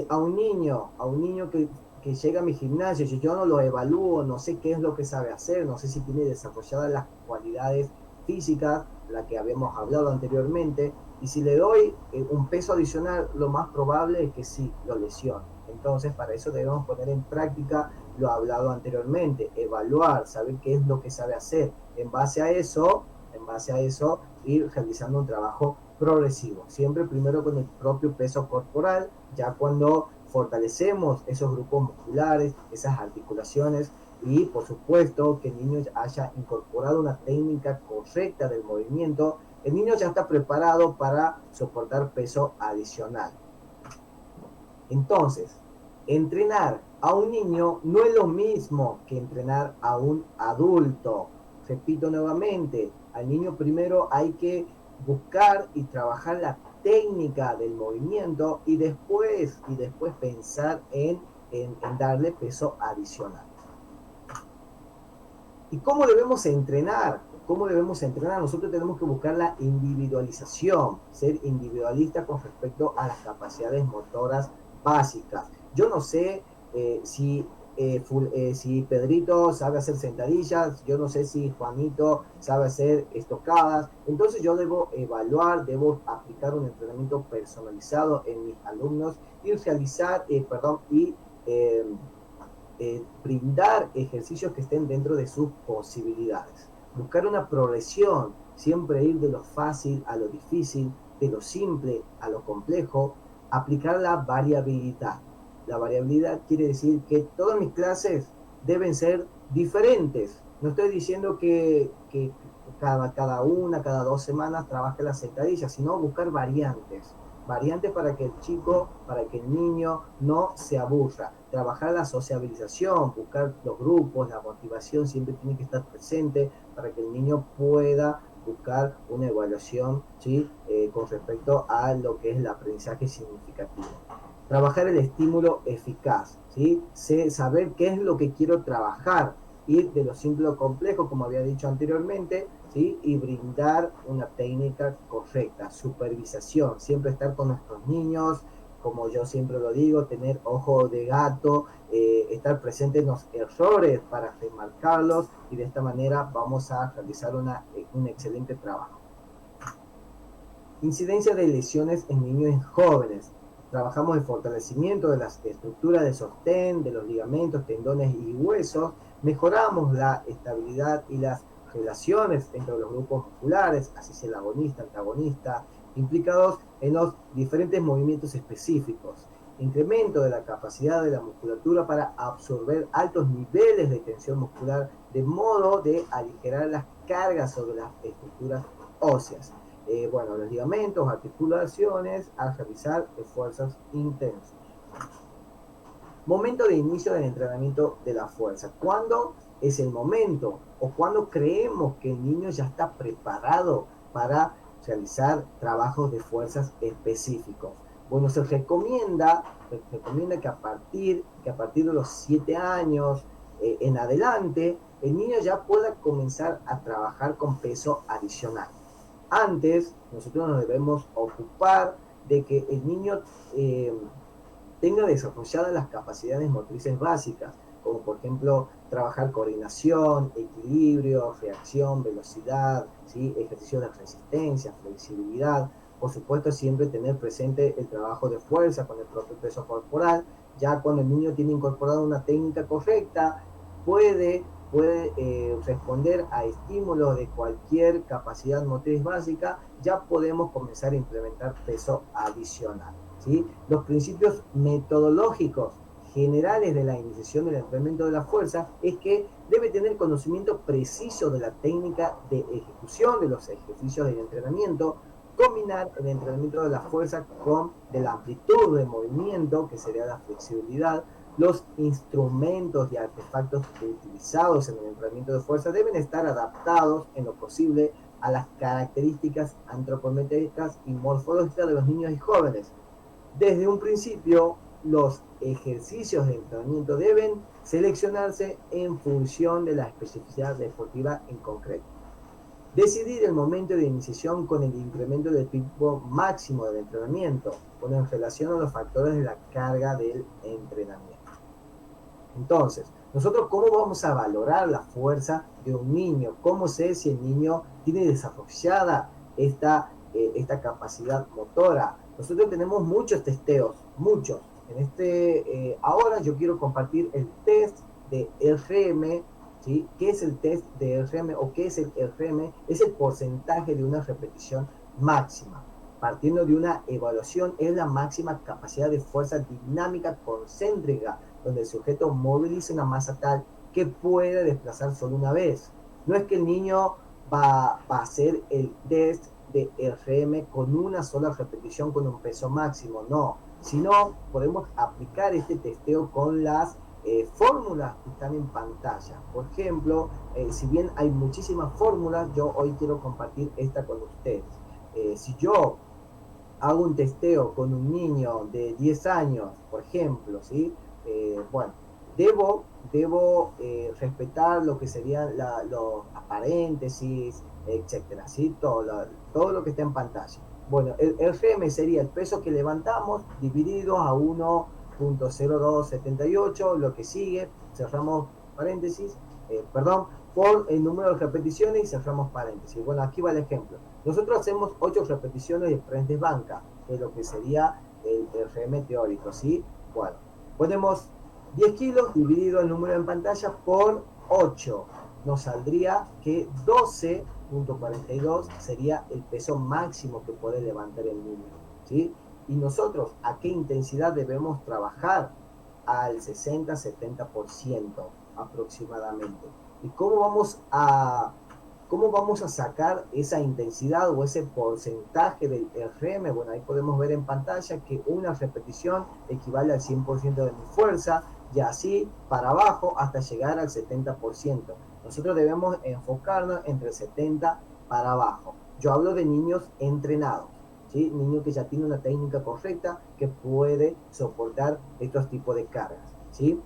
Speaker 2: a un niño que llega a mi gimnasio, si yo no lo evalúo, no sé qué es lo que sabe hacer, no sé si tiene desarrolladas las cualidades físicas, la que habíamos hablado anteriormente, y si le doy un peso adicional, lo más probable es que sí, lo lesione. Entonces, para eso debemos poner en práctica lo hablado anteriormente, evaluar, saber qué es lo que sabe hacer. En base a eso, ir realizando un trabajo progresivo, siempre primero con el propio peso corporal. Ya cuando fortalecemos esos grupos musculares, esas articulaciones, y por supuesto que el niño haya incorporado una técnica correcta del movimiento, el niño ya está preparado para soportar peso adicional. Entonces, entrenar a un niño no es lo mismo que entrenar a un adulto. Repito nuevamente, al niño primero hay que buscar y trabajar la técnica del movimiento y después pensar en darle peso adicional. ¿Y cómo debemos entrenar? Nosotros tenemos que buscar la individualización, ser individualista con respecto a las capacidades motoras básicas. Yo no sé si si Pedrito sabe hacer sentadillas, yo no sé si Juanito sabe hacer estocadas. Entonces yo debo evaluar, debo aplicar un entrenamiento personalizado en mis alumnos y realizar, brindar ejercicios que estén dentro de sus posibilidades. Buscar una progresión, siempre ir de lo fácil a lo difícil, de lo simple a lo complejo, aplicar la variabilidad. La variabilidad quiere decir que todas mis clases deben ser diferentes. No estoy diciendo que cada 2 semanas trabaje las sentadillas, sino buscar variantes. Variantes para que el chico, para que el niño no se aburra. Trabajar la sociabilización, buscar los grupos, la motivación siempre tiene que estar presente para que el niño pueda buscar una evaluación, ¿sí? Con respecto a lo que es el aprendizaje significativo. Trabajar el estímulo eficaz, ¿sí? Saber qué es lo que quiero trabajar, ir de lo simple a lo complejo, como había dicho anteriormente, ¿sí? Y brindar una técnica correcta, supervisación, siempre estar con nuestros niños, como yo siempre lo digo, tener ojo de gato, estar presente en los errores para remarcarlos y de esta manera vamos a realizar un excelente trabajo. Incidencia de lesiones en niños y jóvenes. Trabajamos el fortalecimiento de las estructuras de sostén, de los ligamentos, tendones y huesos. Mejoramos la estabilidad y las relaciones entre los grupos musculares, así sea el agonista, antagonista, implicados en los diferentes movimientos específicos. Incremento de la capacidad de la musculatura para absorber altos niveles de tensión muscular, de modo de aligerar las cargas sobre las estructuras óseas. Los ligamentos, articulaciones, al realizar esfuerzos intensos. Momento de inicio del entrenamiento de la fuerza. ¿Cuándo es el momento o cuándo creemos que el niño ya está preparado para realizar trabajos de fuerzas específicos? Bueno, se recomienda que a partir de los 7 años en adelante, el niño ya pueda comenzar a trabajar con peso adicional. Antes, nosotros nos debemos ocupar de que el niño tenga desarrolladas las capacidades motrices básicas, como por ejemplo trabajar coordinación, equilibrio, reacción, velocidad, ¿sí? Ejercicios de resistencia, flexibilidad. Por supuesto, siempre tener presente el trabajo de fuerza con el propio peso corporal. Ya cuando el niño tiene incorporada una técnica correcta, puede responder a estímulos de cualquier capacidad motriz básica, ya podemos comenzar a implementar peso adicional, ¿sí? Los principios metodológicos generales de la iniciación del entrenamiento de la fuerza es que debe tener conocimiento preciso de la técnica de ejecución de los ejercicios del entrenamiento, combinar el entrenamiento de la fuerza con de la amplitud de movimiento, que sería la flexibilidad. Los instrumentos y artefactos utilizados en el entrenamiento de fuerza deben estar adaptados en lo posible a las características antropométricas y morfológicas de los niños y jóvenes. Desde un principio, los ejercicios de entrenamiento deben seleccionarse en función de la especificidad deportiva en concreto. Decidir el momento de iniciación con el incremento del tiempo máximo del entrenamiento, en relación a los factores de la carga del entrenamiento. Entonces, nosotros ¿cómo vamos a valorar la fuerza de un niño? ¿Cómo sé si el niño tiene desarrollada esta capacidad motora? Nosotros tenemos muchos testeos, muchos. Ahora yo quiero compartir el test de RM, ¿sí? ¿Qué es el test de RM o qué es el RM? Es el porcentaje de una repetición máxima. Partiendo de una evaluación, es la máxima capacidad de fuerza dinámica concéntrica, donde el sujeto moviliza una masa tal que puede desplazar solo una vez. No es que el niño va a hacer el test de RM con una sola repetición con un peso máximo, no. Sino podemos aplicar este testeo con las fórmulas que están en pantalla. Por ejemplo, si bien hay muchísimas fórmulas, yo hoy quiero compartir esta con ustedes. Si yo hago un testeo con un niño de 10 años, por ejemplo, ¿sí? Debo respetar lo que serían los paréntesis, etcétera, ¿sí? Todo lo que está en pantalla. Bueno, el RM sería el peso que levantamos dividido a 1.0278, lo que sigue cerramos paréntesis, por el número de repeticiones y cerramos paréntesis. Bueno, aquí va el ejemplo. Nosotros hacemos 8 repeticiones de press de banca, de lo que sería el RM teórico, ¿sí? Bueno, ponemos 10 kilos dividido el número en pantalla por 8. Nos saldría que 12.42 sería el peso máximo que puede levantar el niño, ¿sí? Y nosotros, ¿a qué intensidad debemos trabajar? Al 60-70% aproximadamente. ¿Y cómo vamos a sacar esa intensidad o ese porcentaje del RM? Bueno, ahí podemos ver en pantalla que una repetición equivale al 100% de mi fuerza, y así para abajo hasta llegar al 70%. Nosotros debemos enfocarnos entre el 70 para abajo. Yo hablo de niños entrenados, ¿sí? Niño que ya tiene una técnica correcta, que puede soportar estos tipos de cargas, ¿sí?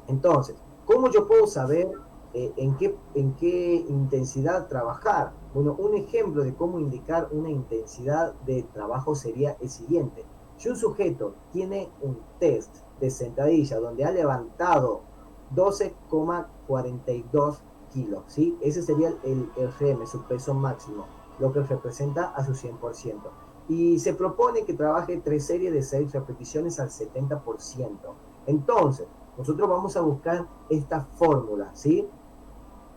Speaker 2: Entonces, ¿cómo yo puedo saber en qué intensidad trabajar? Bueno, un ejemplo de cómo indicar una intensidad de trabajo sería el siguiente. Si un sujeto tiene un test de sentadilla donde ha levantado 12,42 kilos, ¿sí? Ese sería el RM, su peso máximo, lo que representa a su 100%. Y se propone que trabaje 3 series de 6 repeticiones al 70%. Entonces, nosotros vamos a buscar esta fórmula, ¿sí?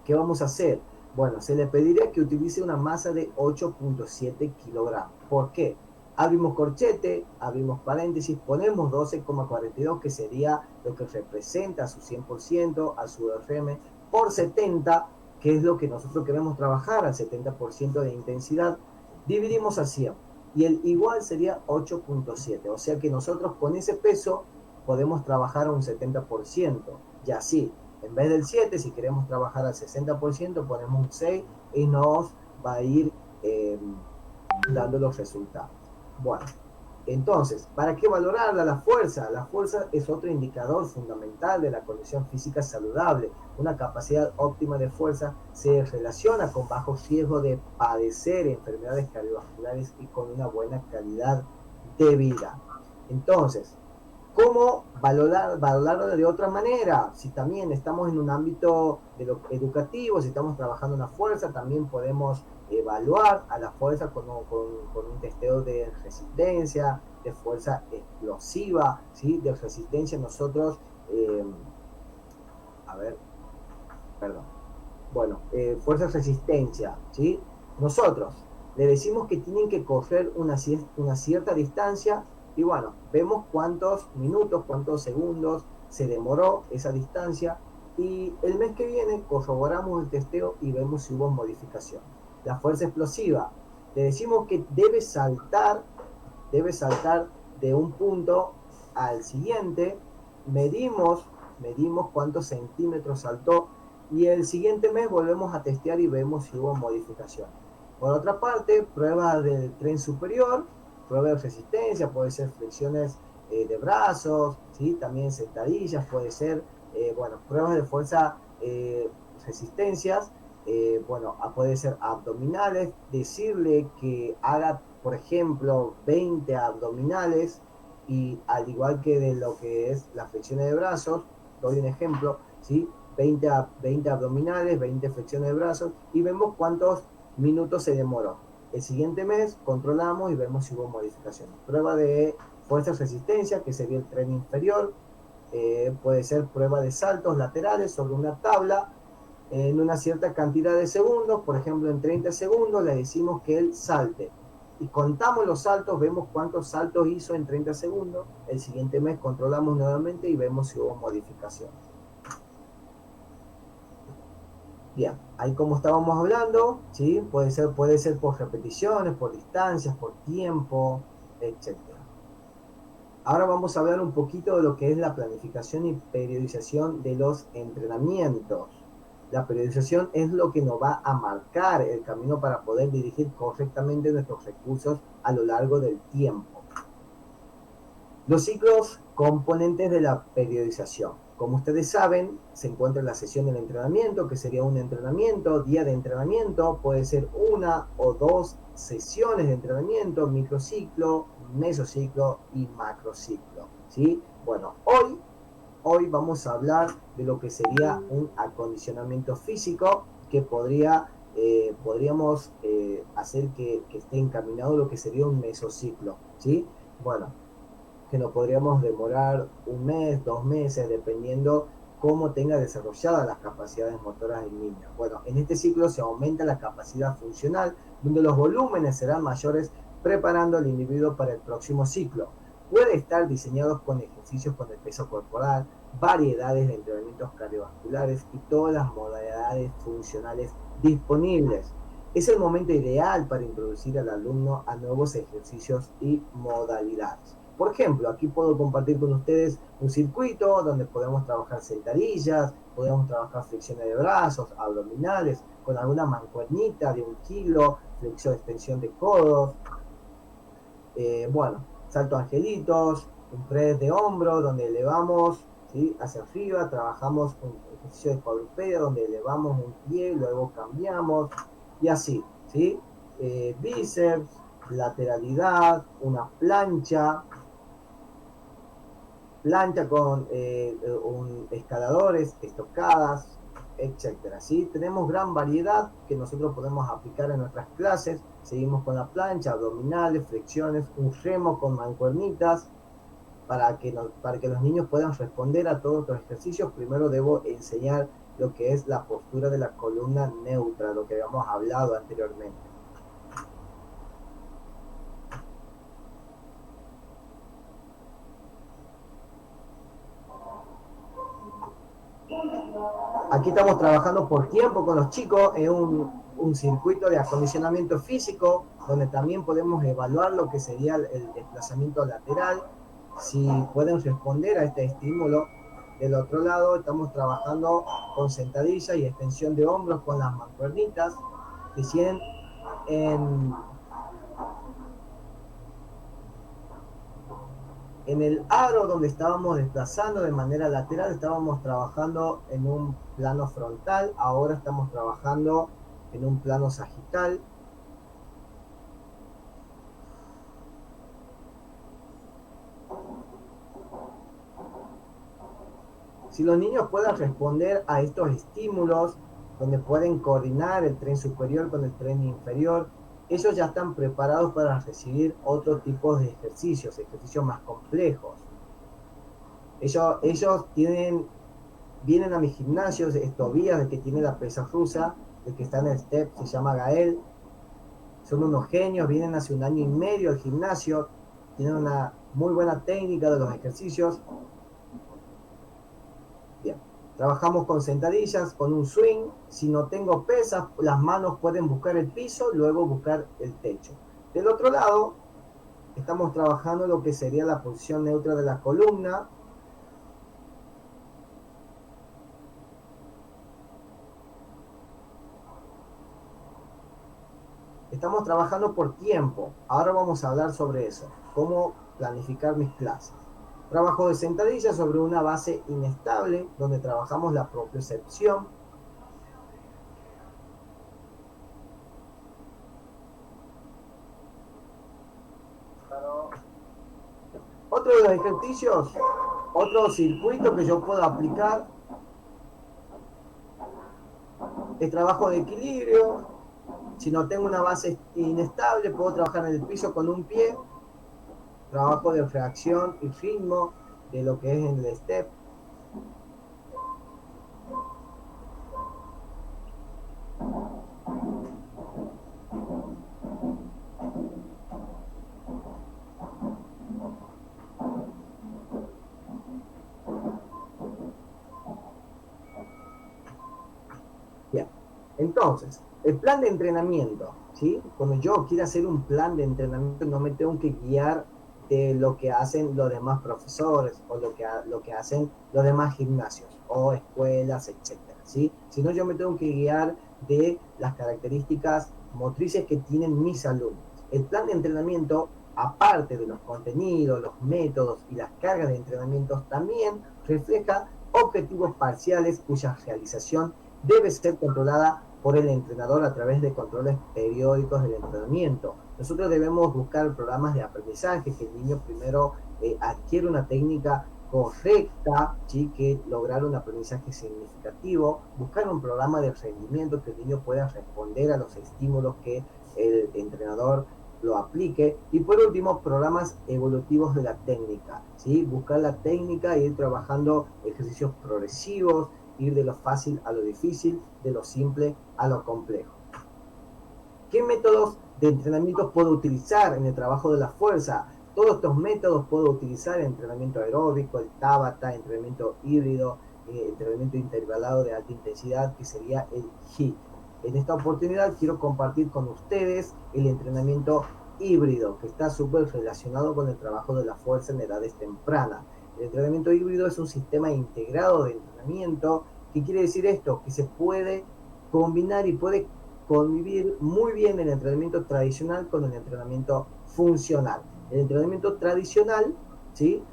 Speaker 2: ¿Qué vamos a hacer? Bueno, se le pediría que utilice una masa de 8.7 kilogramos. ¿Por qué? Abrimos corchete, abrimos paréntesis, ponemos 12,42, que sería lo que representa a su 100%, a su RM, por 70, que es lo que nosotros queremos trabajar, al 70% de intensidad, dividimos a 100. Y el igual sería 8.7. O sea que nosotros con ese peso podemos trabajar a un 70%. Y así, en vez del 7, si queremos trabajar al 60%, ponemos un 6 y nos va a ir dando los resultados. Bueno, entonces, ¿para qué valorarla? La fuerza. La fuerza es otro indicador fundamental de la condición física saludable. Una capacidad óptima de fuerza se relaciona con bajo riesgo de padecer enfermedades cardiovasculares y con una buena calidad de vida. Entonces, ¿cómo valorarlo de otra manera? Si también estamos en un ámbito de lo educativo, si estamos trabajando en la fuerza, también podemos evaluar a la fuerza con un testeo de resistencia, de fuerza explosiva, ¿sí? De resistencia nosotros, fuerza resistencia, ¿sí? Nosotros le decimos que tienen que correr una cierta distancia, y bueno, vemos cuántos minutos, cuántos segundos se demoró esa distancia, y el mes que viene corroboramos el testeo y vemos si hubo modificación. La fuerza explosiva, le decimos que debe saltar de un punto al siguiente, medimos cuántos centímetros saltó, y el siguiente mes volvemos a testear y vemos si hubo modificación. Por otra parte, prueba del tren superior, prueba de resistencia, puede ser flexiones de brazos, ¿sí? También sentadillas, puede ser, pruebas de fuerza, resistencias, puede ser abdominales, decirle que haga, por ejemplo, 20 abdominales, y al igual que de lo que es las flexiones de brazos, doy un ejemplo, ¿sí? 20 abdominales, 20 flexiones de brazos, y vemos cuántos minutos se demoró. El siguiente mes controlamos y vemos si hubo modificaciones. Prueba de fuerza resistencia, que sería el tren inferior, puede ser prueba de saltos laterales sobre una tabla en una cierta cantidad de segundos, por ejemplo en 30 segundos le decimos que él salte, y contamos los saltos, vemos cuántos saltos hizo en 30 segundos, el siguiente mes controlamos nuevamente y vemos si hubo modificaciones. Bien, ahí como estábamos hablando, ¿sí? Puede ser por repeticiones, por distancias, por tiempo, etc. Ahora vamos a hablar un poquito de lo que es la planificación y periodización de los entrenamientos. La periodización es lo que nos va a marcar el camino para poder dirigir correctamente nuestros recursos a lo largo del tiempo. Los ciclos componentes de la periodización. Como ustedes saben, se encuentra la sesión del entrenamiento, que sería un entrenamiento, día de entrenamiento, puede ser 1 o 2 sesiones de entrenamiento, microciclo, mesociclo y macrociclo, ¿sí? Bueno, hoy hoy vamos a hablar de lo que sería un acondicionamiento físico que podríamos hacer que esté encaminado lo que sería un mesociclo, ¿sí? Bueno, que nos podríamos demorar 1 mes, 2 meses, dependiendo cómo tenga desarrolladas las capacidades motoras del niño. Bueno, en este ciclo se aumenta la capacidad funcional, donde los volúmenes serán mayores, preparando al individuo para el próximo ciclo. Puede estar diseñado con ejercicios con el peso corporal, variedades de entrenamientos cardiovasculares y todas las modalidades funcionales disponibles. Es el momento ideal para introducir al alumno a nuevos ejercicios y modalidades. Por ejemplo, aquí puedo compartir con ustedes un circuito donde podemos trabajar sentadillas, podemos trabajar flexiones de brazos, abdominales, con alguna mancuernita de 1 kilo, flexión, extensión de codos, bueno, salto angelitos, un press de hombro donde elevamos, ¿sí?, hacia arriba, trabajamos un ejercicio de cuadrupedia donde elevamos un pie, luego cambiamos y así, ¿sí? Bíceps, lateralidad, una plancha con escaladores, estocadas, etcétera, ¿sí? Tenemos gran variedad que nosotros podemos aplicar en nuestras clases. Seguimos con la plancha, abdominales, flexiones, un remo con mancuernitas para que los niños puedan responder a todos los ejercicios. Primero debo enseñar lo que es la postura de la columna neutra, lo que habíamos hablado anteriormente. Aquí estamos trabajando por tiempo con los chicos en un circuito de acondicionamiento físico, donde también podemos evaluar lo que sería el desplazamiento lateral, si pueden responder a este estímulo. Del otro lado estamos trabajando con sentadilla y extensión de hombros con las mancuernitas. Recién en el aro donde estábamos desplazando de manera lateral, estábamos trabajando en un plano frontal, ahora estamos trabajando en un plano sagital. Si los niños pueden responder a estos estímulos, donde pueden coordinar el tren superior con el tren inferior, ellos ya están preparados para recibir otro tipo de ejercicios más complejos. Ellos vienen a mis gimnasios, Estovía, el que tiene la pesa rusa, el que está en el step, se llama Gael. Son unos genios, vienen hace 1 año y medio al gimnasio, tienen una muy buena técnica de los ejercicios. Bien, trabajamos con sentadillas, con un swing. Si no tengo pesas, las manos pueden buscar el piso, luego buscar el techo. Del otro lado, estamos trabajando lo que sería la posición neutra de la columna. Estamos trabajando por tiempo. Ahora vamos a hablar sobre eso, cómo planificar mis clases. Trabajo de sentadilla sobre una base inestable, donde trabajamos la propiocepción. Otro de los ejercicios, otro circuito que yo puedo aplicar, es trabajo de equilibrio. Si no tengo una base inestable, puedo trabajar en el piso con un pie. Trabajo de fracción y ritmo de lo que es en el step. Bien, entonces, el plan de entrenamiento, ¿sí? Cuando yo quiero hacer un plan de entrenamiento, no me tengo que guiar de lo que hacen los demás profesores o lo que hacen los demás gimnasios o escuelas, etcétera, ¿sí? Sino yo me tengo que guiar de las características motrices que tienen mis alumnos. El plan de entrenamiento, aparte de los contenidos, los métodos y las cargas de entrenamiento, también refleja objetivos parciales cuya realización debe ser controlada por el entrenador a través de controles periódicos del entrenamiento. Nosotros debemos buscar programas de aprendizaje, que el niño primero adquiere una técnica correcta, ¿sí? Que lograr un aprendizaje significativo, buscar un programa de rendimiento que el niño pueda responder a los estímulos que el entrenador lo aplique, y por último, programas evolutivos de la técnica, ¿sí? Buscar la técnica e ir trabajando ejercicios progresivos, ir de lo fácil a lo difícil, de lo simple a lo complejo. ¿Qué métodos de entrenamiento puedo utilizar en el trabajo de la fuerza? Todos estos métodos puedo utilizar en entrenamiento aeróbico, el Tabata, entrenamiento híbrido, entrenamiento intervalado de alta intensidad, que sería el HIIT. En esta oportunidad quiero compartir con ustedes el entrenamiento híbrido, que está súper relacionado con el trabajo de la fuerza en edades tempranas. El entrenamiento híbrido es un sistema integrado de entrenamiento. ¿Qué quiere decir esto? Que se puede combinar y puede convivir muy bien el entrenamiento tradicional con el entrenamiento funcional. El entrenamiento tradicional, ¿sí?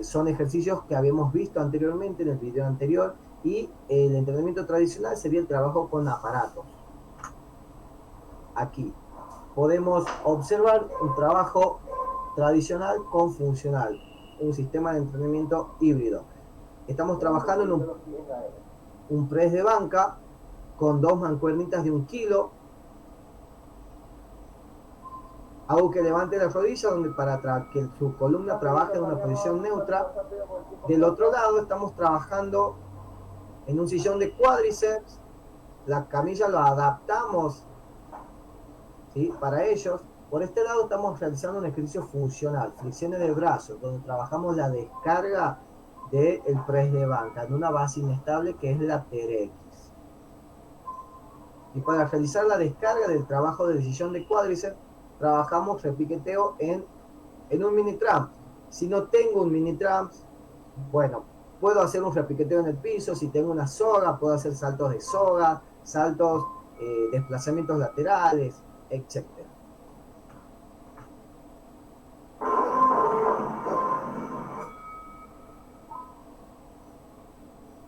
Speaker 2: Son ejercicios que habíamos visto anteriormente en el video anterior, y el entrenamiento tradicional sería el trabajo con aparatos. Aquí podemos observar un trabajo tradicional con funcional, un sistema de entrenamiento híbrido. Estamos trabajando en un press de banca con 2 mancuernitas de 1 kilo. Hago que levante la rodilla para que su columna trabaje en una posición neutra. Del otro lado estamos trabajando en un sillón de cuádriceps. La camilla lo adaptamos, ¿sí?, para ellos. Por este lado estamos realizando un ejercicio funcional, flexiones de brazos, donde trabajamos la descarga del press de banca en una base inestable que es la TRX. Y para realizar la descarga del trabajo del sillón de cuádriceps, trabajamos repiqueteo en un mini tramp. Si no tengo un mini tramp, bueno, puedo hacer un repiqueteo en el piso. Si tengo una soga, puedo hacer saltos de soga, saltos, desplazamientos laterales, etc.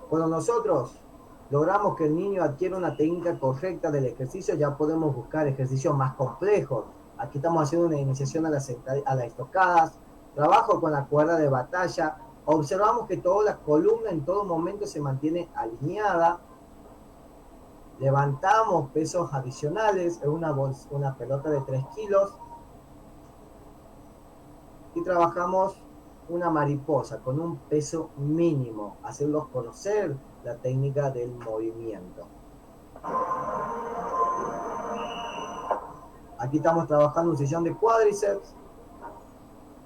Speaker 2: Cuando nosotros logramos que el niño adquiera una técnica correcta del ejercicio, ya podemos buscar ejercicios más complejos. Aquí estamos haciendo una iniciación a las estocadas, trabajo con la cuerda de batalla. Observamos que toda la columna en todo momento se mantiene alineada. Levantamos pesos adicionales en una pelota de 3 kilos. Y trabajamos una mariposa con un peso mínimo, hacerlos conocer la técnica del movimiento. Aquí estamos trabajando un sillón de cuádriceps.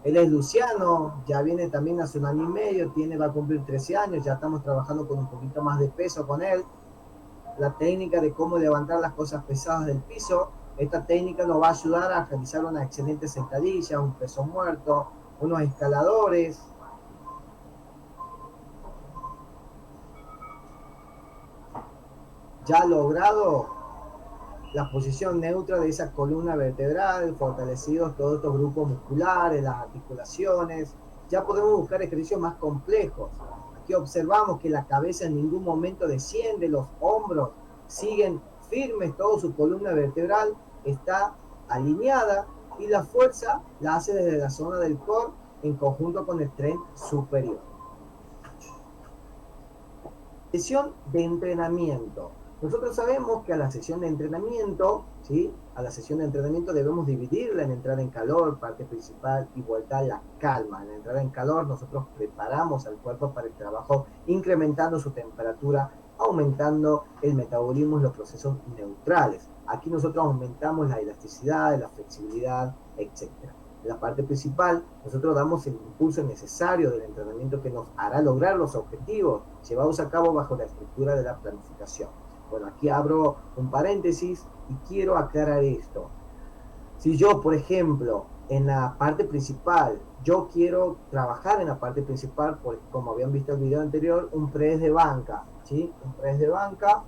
Speaker 2: Él es Luciano, ya viene también hace 1 año y medio, va a cumplir 13 años, ya estamos trabajando con un poquito más de peso con él. La técnica de cómo levantar las cosas pesadas del piso. Esta técnica nos va a ayudar a realizar una excelente sentadilla, un peso muerto, unos escaladores. Ya ha logrado la posición neutra de esa columna vertebral, fortalecidos todos estos grupos musculares, las articulaciones. Ya podemos buscar ejercicios más complejos. Aquí observamos que la cabeza en ningún momento desciende, los hombros siguen firmes, toda su columna vertebral está alineada, y la fuerza la hace desde la zona del core en conjunto con el tren superior. Sesión de entrenamiento. Nosotros sabemos que a la sesión de entrenamiento, ¿sí?, a la sesión de entrenamiento debemos dividirla en entrada en calor, parte principal, y vuelta a la calma. En la entrada en calor nosotros preparamos al cuerpo para el trabajo, incrementando su temperatura, aumentando el metabolismo y los procesos neutrales. Aquí nosotros aumentamos la elasticidad, la flexibilidad, etc. En la parte principal, nosotros damos el impulso necesario del entrenamiento que nos hará lograr los objetivos llevados a cabo bajo la estructura de la planificación. Bueno, aquí abro un paréntesis y quiero aclarar esto. Si yo, por ejemplo, en la parte principal, yo quiero trabajar en la parte principal, pues, como habían visto el video anterior, un press de banca, ¿sí? Un press de banca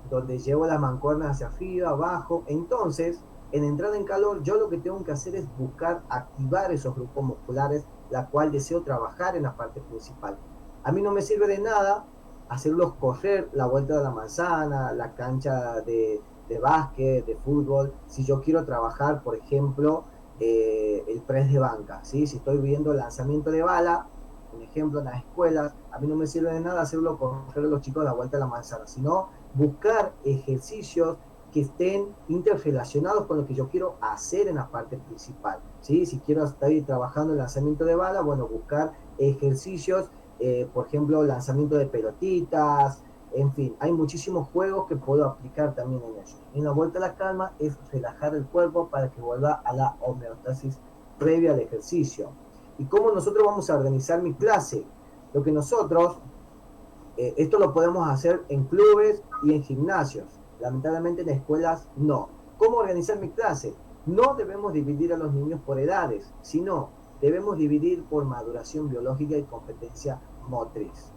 Speaker 2: donde llevo las mancuernas hacia arriba, abajo. Entonces, en entrada en calor, yo lo que tengo que hacer es buscar activar esos grupos musculares, la cual deseo trabajar en la parte principal. A mí no me sirve de nada hacerlos correr la vuelta de la manzana, la cancha de básquet, de fútbol, si yo quiero trabajar, por ejemplo, el press de banca, ¿sí? Si estoy viendo lanzamiento de bala, Un ejemplo, en las escuelas, a mí no me sirve de nada hacerlo correr a los chicos la vuelta a la manzana, sino buscar ejercicios que estén interrelacionados con lo que yo quiero hacer en la parte principal, ¿sí? Si quiero estar trabajando en lanzamiento de bala, bueno, buscar ejercicios, por ejemplo, lanzamiento de pelotitas, en fin, hay muchísimos juegos que puedo aplicar también en ello. Y la vuelta a la calma es relajar el cuerpo para que vuelva a la homeostasis previa al ejercicio. ¿Y cómo nosotros vamos a organizar mi clase? Lo que nosotros, esto lo podemos hacer en clubes y en gimnasios. Lamentablemente en escuelas no. ¿Cómo organizar mi clase? No debemos dividir a los niños por edades, sino debemos dividir por maduración biológica y competencia motriz.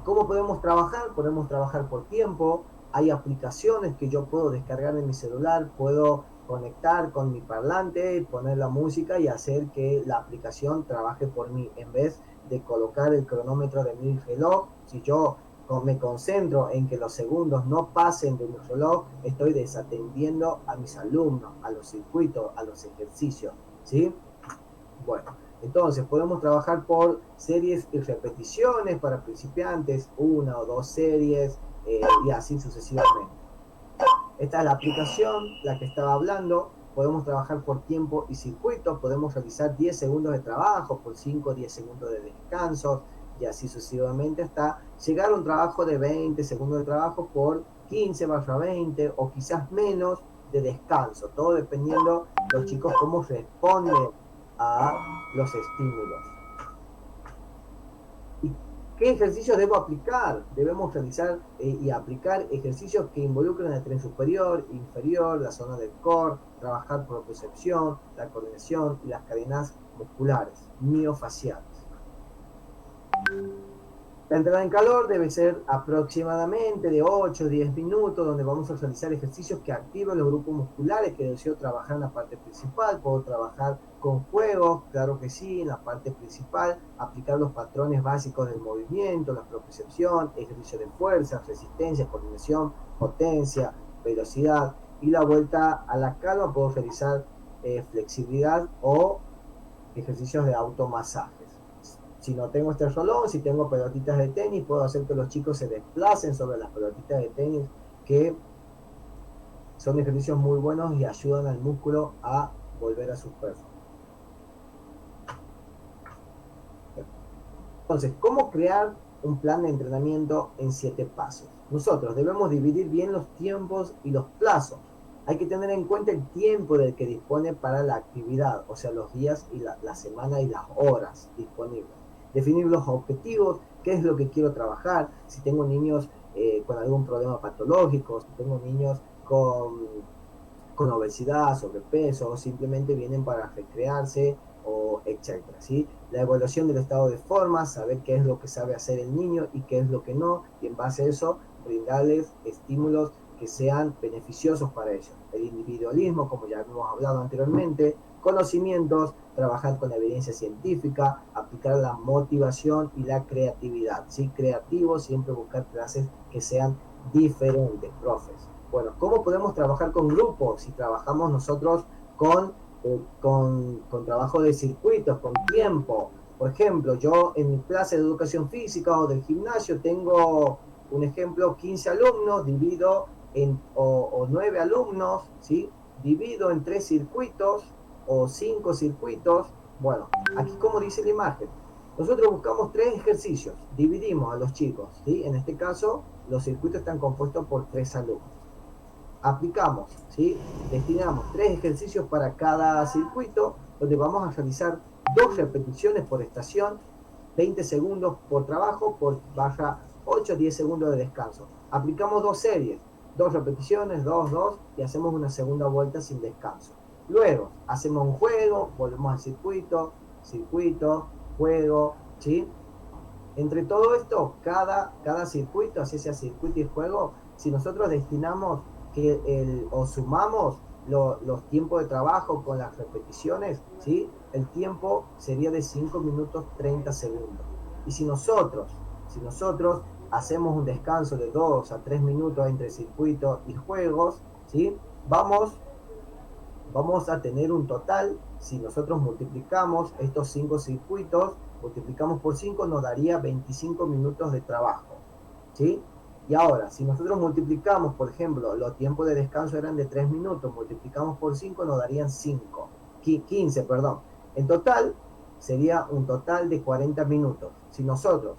Speaker 2: ¿Cómo podemos trabajar? Podemos trabajar por tiempo. Hay aplicaciones que yo puedo descargar en mi celular, puedo conectar con mi parlante, poner la música y hacer que la aplicación trabaje por mí, en vez de colocar el cronómetro de mi reloj. Si yo me concentro en que los segundos no pasen de mi reloj, estoy desatendiendo a mis alumnos, a los circuitos, a los ejercicios, ¿sí? Bueno, entonces podemos trabajar por series y repeticiones para principiantes, 1 o 2 series, y así sucesivamente. Esta es la aplicación, la que estaba hablando. Podemos trabajar por tiempo y circuito, podemos realizar 10 segundos de trabajo por 5 o 10 segundos de descanso, y así sucesivamente hasta llegar a un trabajo de 20 segundos de trabajo por 15/20 o quizás menos de descanso, todo dependiendo de los chicos cómo responden a los estímulos. ¿Y qué ejercicios debo aplicar? Debemos realizar y aplicar ejercicios que involucren el tren superior, inferior, la zona del core, trabajar propriocepción, la coordinación y las cadenas musculares, miofaciales. La entrada en calor debe ser aproximadamente de 8 a 10 minutos, donde vamos a realizar ejercicios que activen los grupos musculares que deseo trabajar en la parte principal. Puedo trabajar con juegos, claro que sí, en la parte principal, aplicar los patrones básicos del movimiento, la propiocepción, ejercicio de fuerza, resistencia, coordinación, potencia, velocidad, y la vuelta a la calma puedo realizar flexibilidad o ejercicios de automasajes. Si no tengo este rolón, si tengo pelotitas de tenis, puedo hacer que los chicos se desplacen sobre las pelotitas de tenis, que son ejercicios muy buenos y ayudan al músculo a volver a su cuerpo. Entonces, ¿cómo crear un plan de entrenamiento en 7 pasos? Nosotros debemos dividir bien los tiempos y los plazos. Hay que tener en cuenta el tiempo del que dispone para la actividad, o sea, los días y la semana y las horas disponibles. Definir los objetivos, qué es lo que quiero trabajar, si tengo niños con algún problema patológico, si tengo niños con obesidad, sobrepeso, o simplemente vienen para recrearse, o etcétera, ¿sí? La evaluación del estado de forma, saber qué es lo que sabe hacer el niño y qué es lo que no, y en base a eso brindarles estímulos que sean beneficiosos para ellos. El individualismo, como ya hemos hablado anteriormente, conocimientos, trabajar con la evidencia científica, aplicar la motivación y la creatividad, ¿sí? Creativo, siempre buscar clases que sean diferentes, profes. Bueno, ¿cómo podemos trabajar con grupos? Si trabajamos nosotros con trabajo de circuitos, con tiempo. Por ejemplo, yo en mi clase de educación física o del gimnasio tengo, un ejemplo, 15 alumnos, divido o 9 alumnos, ¿sí? Divido en 3 circuitos o 5 circuitos. Bueno, aquí como dice la imagen, nosotros buscamos 3 ejercicios, dividimos a los chicos, ¿sí? En este caso, los circuitos están compuestos por 3 alumnos. Aplicamos, ¿sí? Destinamos 3 ejercicios para cada circuito, donde vamos a realizar 2 repeticiones por estación, 20 segundos por trabajo, por baja 8 a 10 segundos de descanso. Aplicamos 2 series, 2 repeticiones, 2, 2, y hacemos una segunda vuelta sin descanso. Luego, hacemos un juego, volvemos al circuito, juego, ¿sí? Entre todo esto, cada circuito, así sea circuito y juego, si nosotros destinamos o sumamos los tiempos de trabajo con las repeticiones, ¿sí? El tiempo sería de 5 minutos 30 segundos. Y si nosotros hacemos un descanso de 2 a 3 minutos entre circuitos y juegos, ¿sí? Vamos a tener un total, si nosotros multiplicamos estos 5 circuitos multiplicamos por 5, nos daría 25 minutos de trabajo, ¿sí? Y ahora, si nosotros multiplicamos, por ejemplo, los tiempos de descanso eran de 3 minutos, multiplicamos por 5, nos darían 15, perdón. En total, sería un total de 40 minutos. Si nosotros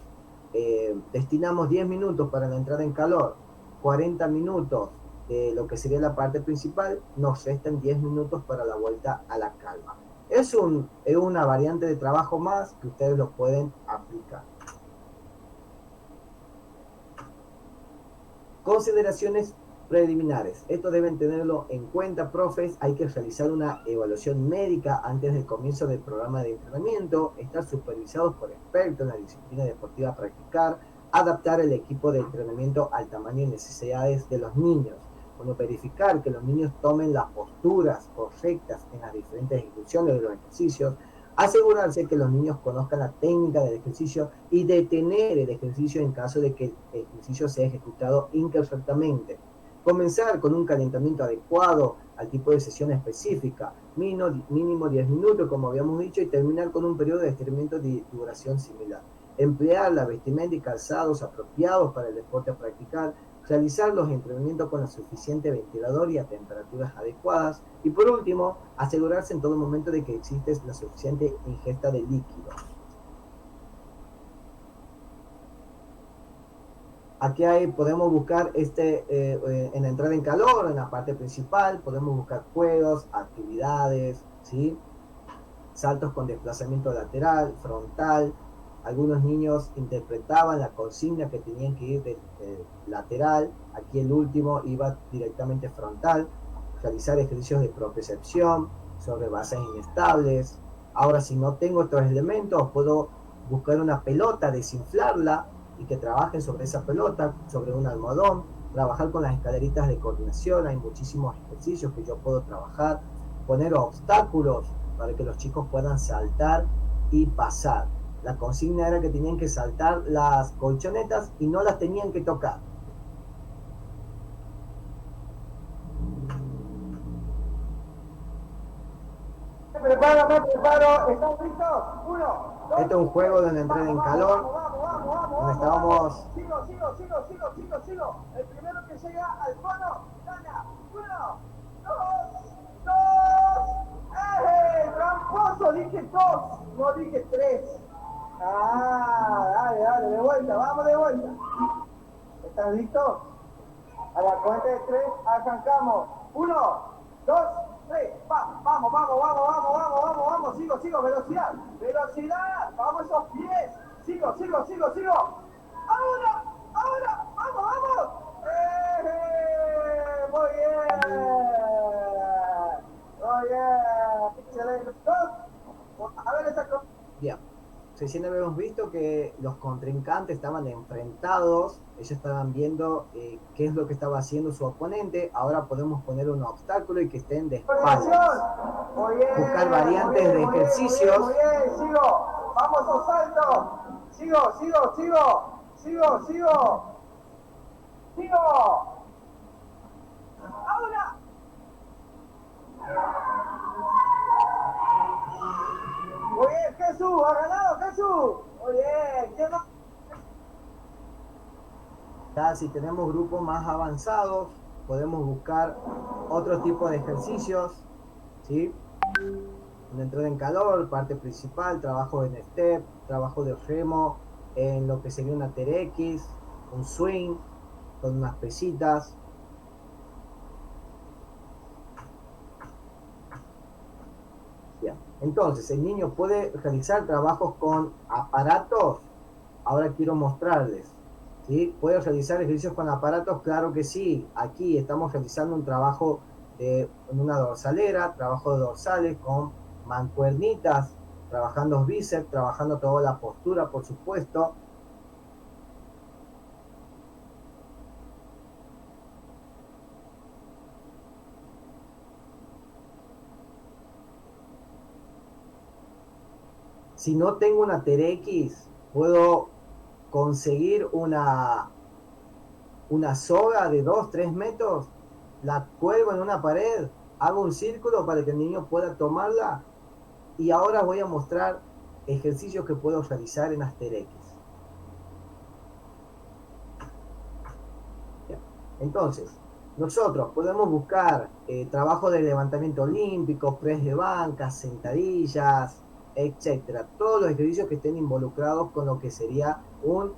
Speaker 2: destinamos 10 minutos para la entrada en calor, 40 minutos de lo que sería la parte principal, nos restan 10 minutos para la vuelta a la calma. Es una variante de trabajo más que ustedes lo pueden aplicar. Consideraciones preliminares. Esto deben tenerlo en cuenta, profes. Hay que realizar una evaluación médica antes del comienzo del programa de entrenamiento, estar supervisados por expertos en la disciplina deportiva a practicar, adaptar el equipo de entrenamiento al tamaño y necesidades de los niños. Bueno, verificar que los niños tomen las posturas correctas en las diferentes ejecuciones de los ejercicios, asegurarse que los niños conozcan la técnica del ejercicio y detener el ejercicio en caso de que el ejercicio sea ejecutado incorrectamente. Comenzar con un calentamiento adecuado al tipo de sesión específica, mínimo 10 minutos, como habíamos dicho, y terminar con un periodo de estiramiento de duración similar. Emplear la vestimenta y calzados apropiados para el deporte a practicar, realizar los entrenamientos con la suficiente ventilador y a temperaturas adecuadas, y por último, asegurarse en todo momento de que existe la suficiente ingesta de líquidos. Aquí podemos buscar en la entrada en calor, en la parte principal, podemos buscar juegos, actividades, ¿sí? Saltos con desplazamiento lateral, frontal. Algunos niños interpretaban la consigna que tenían que ir de lateral, aquí el último iba directamente frontal. Realizar ejercicios de propiocepción sobre bases inestables. Ahora, si no tengo estos elementos, puedo buscar una pelota, desinflarla y que trabajen sobre esa pelota, sobre un almohadón, trabajar con las escaleritas de coordinación. Hay muchísimos ejercicios que yo puedo trabajar, poner obstáculos para que los chicos puedan saltar y pasar. La consigna era que tenían que saltar las colchonetas y no las tenían que tocar.
Speaker 4: Me preparo, ¿están listos? 1, 2,
Speaker 2: este es un juego donde entré en calor, donde estábamos...
Speaker 4: Sigo. El primero que llega al cono, gana. 1, 2, tramposo, dije 2, no dije 3. Dale, de vuelta, vamos de vuelta. ¿Están listos? A la cuenta de 3, arrancamos. 1, 2, 3, vamos, sigo, velocidad, vamos esos pies, sigo, ahora, vamos, muy bien, excelente, a ver esa cosa.
Speaker 2: Bien, recién habíamos visto que los contrincantes estaban enfrentados, ellos estaban viendo qué es lo que estaba haciendo su oponente. Ahora podemos poner un obstáculo y que estén de espaldas. Buscar variantes de ejercicios.
Speaker 4: Muy bien, sigo, vamos a salto, sigo, ahora. Muy bien, Jesús, ha ganado Jesús. Muy bien, ¿quién más?
Speaker 2: Ya si tenemos grupos más avanzados, podemos buscar otro tipo de ejercicios, ¿sí? Una entrada en calor, parte principal, trabajo en step, trabajo de remo, en lo que sería una TRX, un swing, con unas pesitas. Bien. Entonces, el niño puede realizar trabajos con aparatos. Ahora quiero mostrarles. ¿Sí? ¿Puede realizar ejercicios con aparatos? Claro que sí. Aquí estamos realizando un trabajo en una dorsalera, trabajo de dorsales con mancuernitas, trabajando bíceps, trabajando toda la postura, por supuesto. Si no tengo una TRX, puedo conseguir una soga de 2-3 metros, la cuelgo en una pared, hago un círculo para que el niño pueda tomarla. Y ahora voy a mostrar ejercicios que puedo realizar en After X. Entonces, nosotros podemos buscar trabajo de levantamiento olímpico, press de banca, sentadillas, etcétera. Todos los ejercicios que estén involucrados con lo que sería un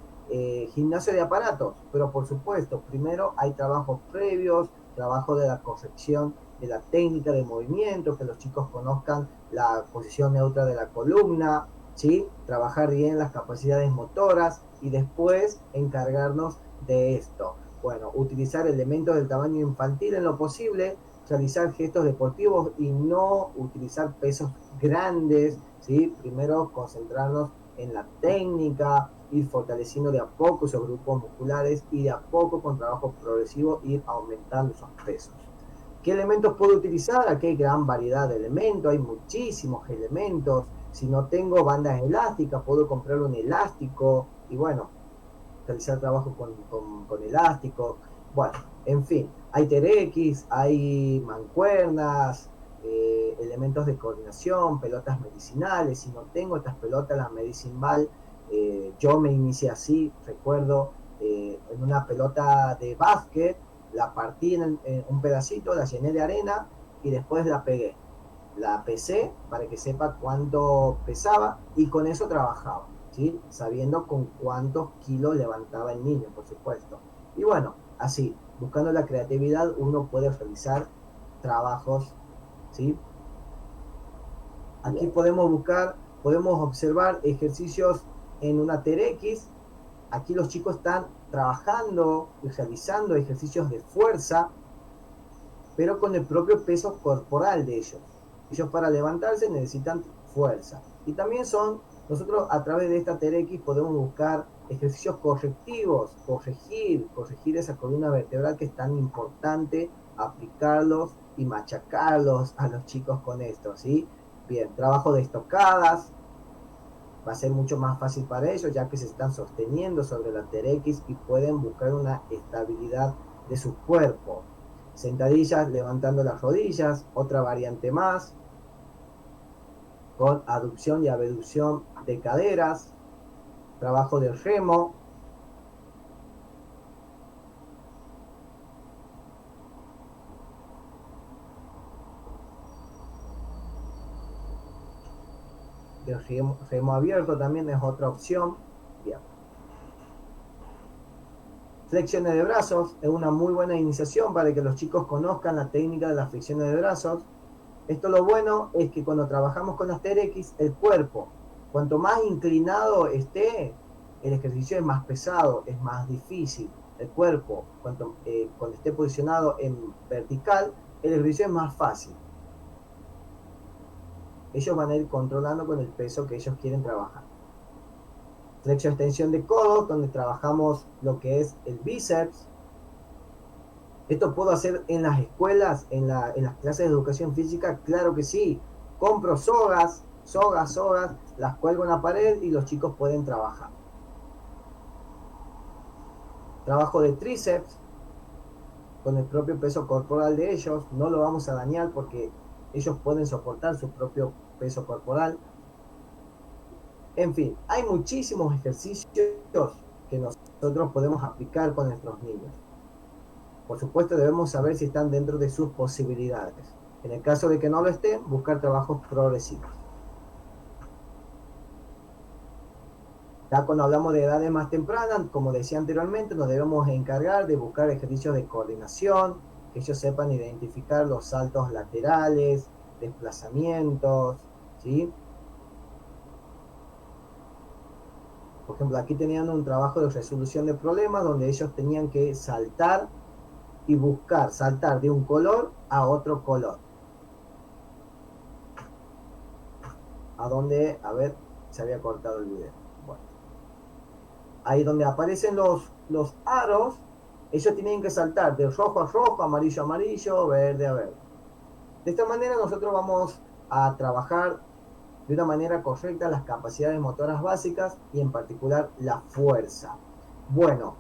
Speaker 2: gimnasio de aparatos. Pero por supuesto, primero hay trabajos previos, trabajo de la corrección de la técnica de movimiento, que los chicos conozcan la posición neutra de la columna, ¿sí? Trabajar bien las capacidades motoras y después encargarnos de esto. Bueno, utilizar elementos del tamaño infantil en lo posible, realizar gestos deportivos y no utilizar pesos grandes, ¿sí? Primero concentrarnos en la técnica, ir fortaleciendo de a poco esos grupos musculares y de a poco con trabajo progresivo ir aumentando esos pesos. ¿Qué elementos puedo utilizar? Aquí hay gran variedad de elementos, hay muchísimos elementos. Si no tengo bandas elásticas, puedo comprar un elástico y bueno, realizar trabajo con elásticos. Bueno, en fin, hay TRX, hay mancuernas, elementos de coordinación, pelotas medicinales. Si no tengo estas pelotas, las Medicine Ball, yo me inicié así, recuerdo, en una pelota de básquet, la partí en un pedacito, la llené de arena y después la pegué. La pesé para que sepa cuánto pesaba y con eso trabajaba, ¿sí? Sabiendo con cuántos kilos levantaba el niño, por supuesto. Y bueno, así, buscando la creatividad, uno puede realizar trabajos, ¿sí? Aquí podemos observar ejercicios en una TRX. Aquí los chicos están trabajando y realizando ejercicios de fuerza, pero con el propio peso corporal de ellos. Ellos para levantarse necesitan fuerza. Y también nosotros a través de esta TRX podemos buscar ejercicios correctivos, corregir esa columna vertebral que es tan importante, aplicarlos y machacarlos a los chicos con esto, ¿sí? Bien, trabajo de estocadas, va a ser mucho más fácil para ellos ya que se están sosteniendo sobre la TRX y pueden buscar una estabilidad de su cuerpo. Sentadillas levantando las rodillas, otra variante más, con aducción y abducción de caderas, trabajo de remo, de remo abierto también es otra opción. Bien. Flexiones de brazos es una muy buena iniciación para que los chicos conozcan la técnica de las flexiones de brazos. Esto lo bueno es que cuando trabajamos con las TRX, el cuerpo, cuanto más inclinado esté, el ejercicio es más pesado, es más difícil. El cuerpo, cuando esté posicionado en vertical, el ejercicio es más fácil. Ellos van a ir controlando con el peso que ellos quieren trabajar. Flexión extensión de codos, donde trabajamos lo que es el bíceps. ¿Esto puedo hacer en las escuelas, en las clases de educación física? Claro que sí. Compro sogas, las cuelgo en la pared y los chicos pueden trabajar. Trabajo de tríceps, con el propio peso corporal de ellos. No lo vamos a dañar porque ellos pueden soportar su propio peso corporal. En fin, hay muchísimos ejercicios que nosotros podemos aplicar con nuestros niños. Por supuesto, debemos saber si están dentro de sus posibilidades. En el caso de que no lo estén, buscar trabajos progresivos. Ya cuando hablamos de edades más tempranas, como decía anteriormente, nos debemos encargar de buscar ejercicios de coordinación, que ellos sepan identificar los saltos laterales, desplazamientos, ¿sí? Por ejemplo, aquí tenían un trabajo de resolución de problemas donde ellos tenían que saltar y saltar de un color a otro color. ¿A dónde? A ver, se había cortado el video. Bueno. Ahí donde aparecen los aros, ellos tienen que saltar de rojo a rojo, amarillo a amarillo, verde a verde. De esta manera nosotros vamos a trabajar de una manera correcta las capacidades motoras básicas y en particular la fuerza. Bueno,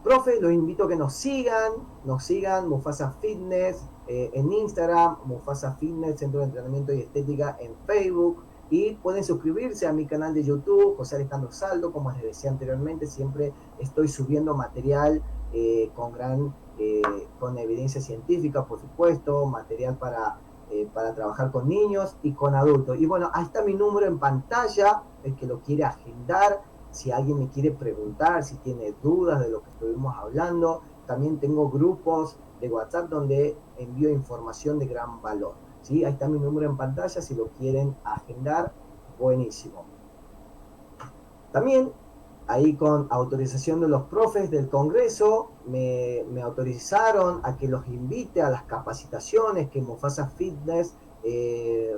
Speaker 2: profe, los invito a que nos sigan Mufasa Fitness en Instagram, Mufasa Fitness, Centro de Entrenamiento y Estética en Facebook. y pueden suscribirse a mi canal de YouTube, José Alejandro Salto. Como les decía anteriormente, siempre estoy subiendo material con evidencia científica, por supuesto, material para trabajar con niños y con adultos. Y bueno, ahí está mi número en pantalla, el que lo quiere agendar, si alguien me quiere preguntar, si tiene dudas de lo que estuvimos hablando. También tengo grupos de WhatsApp donde envío información de gran valor, ¿sí? Ahí está mi número en pantalla, si lo quieren agendar, buenísimo. También, ahí con autorización de los profes del Congreso, me autorizaron a que los invite a las capacitaciones que Mufasa Fitness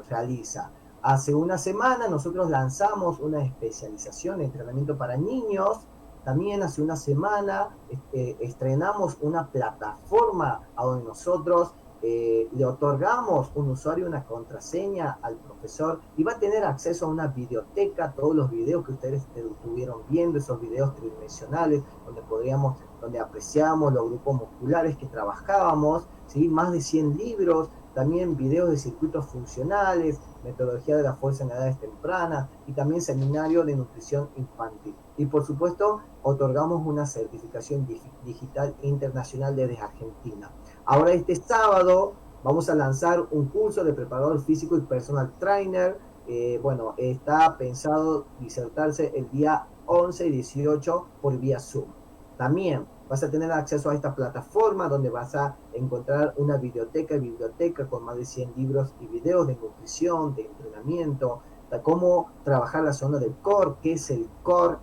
Speaker 2: realiza. Hace una semana nosotros lanzamos una especialización en entrenamiento para niños. También hace una semana estrenamos una plataforma a donde nosotros le otorgamos un usuario, una contraseña al profesor, y va a tener acceso a una videoteca, todos los videos que ustedes estuvieron viendo, esos videos tridimensionales donde apreciamos los grupos musculares que trabajábamos, ¿sí? Más de 100 libros, también videos de circuitos funcionales, metodología de la fuerza en edades tempranas, y también seminario de nutrición infantil. Y por supuesto, otorgamos una certificación digital internacional desde Argentina. Ahora este sábado vamos a lanzar un curso de preparador físico y personal trainer. Bueno, está pensado disertarse el día 11 y 18 por vía Zoom. También vas a tener acceso a esta plataforma donde vas a encontrar una biblioteca con más de 100 libros y videos de nutrición, de entrenamiento, de cómo trabajar la zona del core, qué es el core,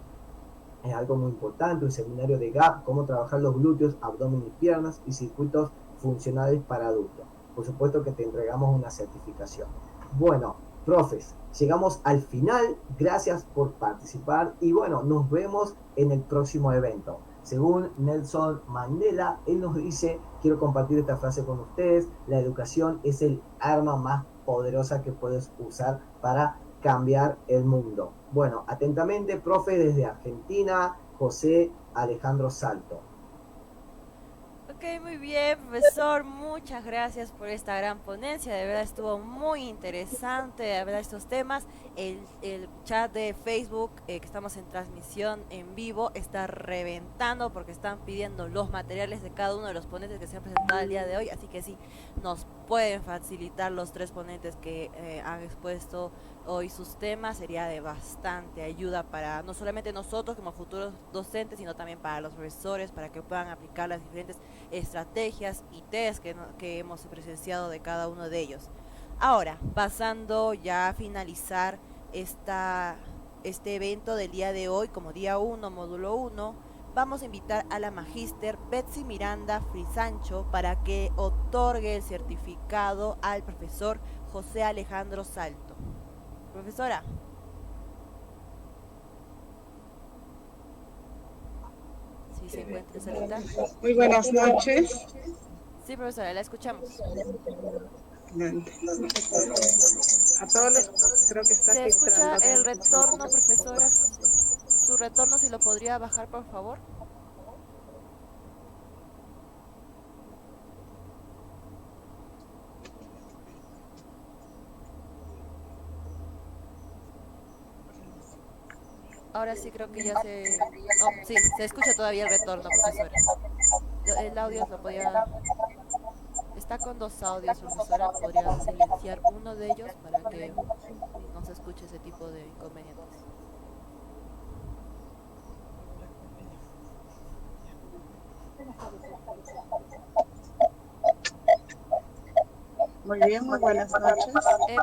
Speaker 2: es algo muy importante, un seminario de GAP, cómo trabajar los glúteos, abdomen y piernas, y circuitos funcionales para adultos. Por supuesto que te entregamos una certificación. Bueno, profes, llegamos al final. Gracias por participar y bueno, nos vemos en el próximo evento. Según Nelson Mandela, él nos dice, quiero compartir esta frase con ustedes: la educación es el arma más poderosa que puedes usar para cambiar el mundo. Bueno, atentamente, profe, desde Argentina, José Alejandro Salto.
Speaker 1: Ok, muy bien, profesor, muchas gracias por esta gran ponencia, de verdad estuvo muy interesante, de verdad estos temas. El chat de Facebook, que estamos en transmisión en vivo, está reventando porque están pidiendo los materiales de cada uno de los ponentes que se han presentado el día de hoy, así que sí, nos pueden facilitar los 3 ponentes que han expuesto hoy sus temas, sería de bastante ayuda para no solamente nosotros como futuros docentes, sino también para los profesores, para que puedan aplicar las diferentes estrategias y test que hemos presenciado de cada uno de ellos. Ahora, pasando ya a finalizar este evento del día de hoy, como día 1, módulo 1, vamos a invitar a la magíster Betsy Miranda Frisancho para que otorgue el certificado al profesor José Alejandro Salto. Profesora. ¿Sí se encuentra, Sarita?
Speaker 5: Muy buenas noches.
Speaker 1: Sí, profesora, la escuchamos.
Speaker 5: A todos los, creo que está
Speaker 1: ¿Se escucha
Speaker 5: filtrando.
Speaker 1: el retorno, profesora? Su retorno, si lo podría bajar, por favor. Ahora sí creo que ya se... Oh, sí, se escucha todavía el retorno, profesora. El audio lo podía... Está con 2 audios, profesora. Podría silenciar uno de ellos para que no se escuche ese tipo de inconvenientes.
Speaker 5: Muy bien, muy buenas noches.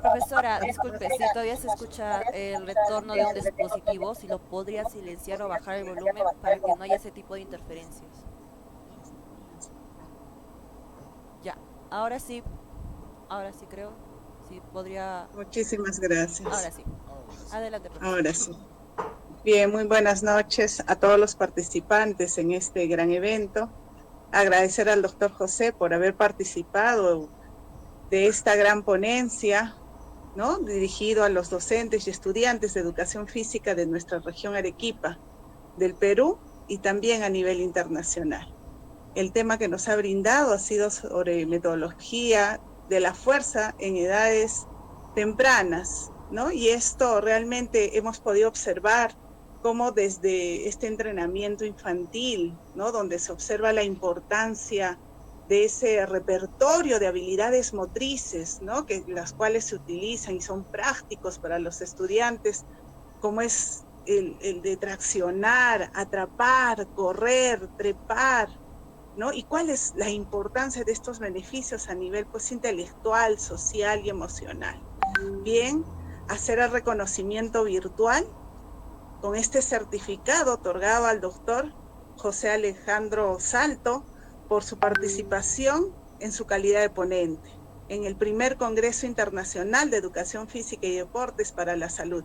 Speaker 1: Profesora, disculpe, si todavía se escucha el retorno de un dispositivo, si lo podría silenciar o bajar el volumen para que no haya ese tipo de interferencias. Ya, ahora sí creo, sí podría...
Speaker 5: Muchísimas gracias.
Speaker 1: Ahora sí, adelante, profesora.
Speaker 5: Ahora sí. Bien, muy buenas noches a todos los participantes en este gran evento. Agradecer al doctor José por haber participado de esta gran ponencia, ¿no? Dirigido a los docentes y estudiantes de educación física de nuestra región Arequipa, del Perú y también a nivel internacional. El tema que nos ha brindado ha sido sobre metodología de la fuerza en edades tempranas, ¿no? Y esto realmente hemos podido observar cómo desde este entrenamiento infantil, ¿no? Donde se observa la importancia de ese repertorio de habilidades motrices, ¿no? Que las cuales se utilizan y son prácticos para los estudiantes, como es el de traccionar, atrapar, correr, trepar, ¿no? Y cuál es la importancia de estos beneficios a nivel pues intelectual, social y emocional. Bien, hacer el reconocimiento virtual con este certificado otorgado al doctor José Alejandro Salto por su participación en su calidad de ponente en el primer Congreso Internacional de Educación Física y Deportes para la Salud,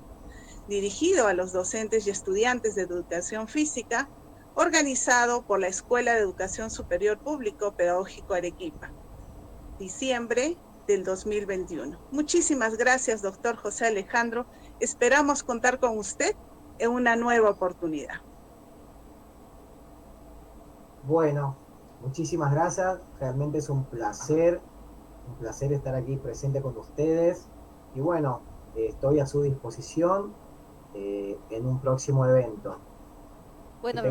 Speaker 5: dirigido a los docentes y estudiantes de educación física, organizado por la Escuela de Educación Superior Público Pedagógico Arequipa, diciembre del 2021. Muchísimas gracias, doctor José Alejandro. Esperamos contar con usted en una nueva oportunidad.
Speaker 2: Bueno, muchísimas gracias. Realmente es un placer estar aquí presente con ustedes. Y bueno, estoy a su disposición en un próximo evento.
Speaker 1: Bueno,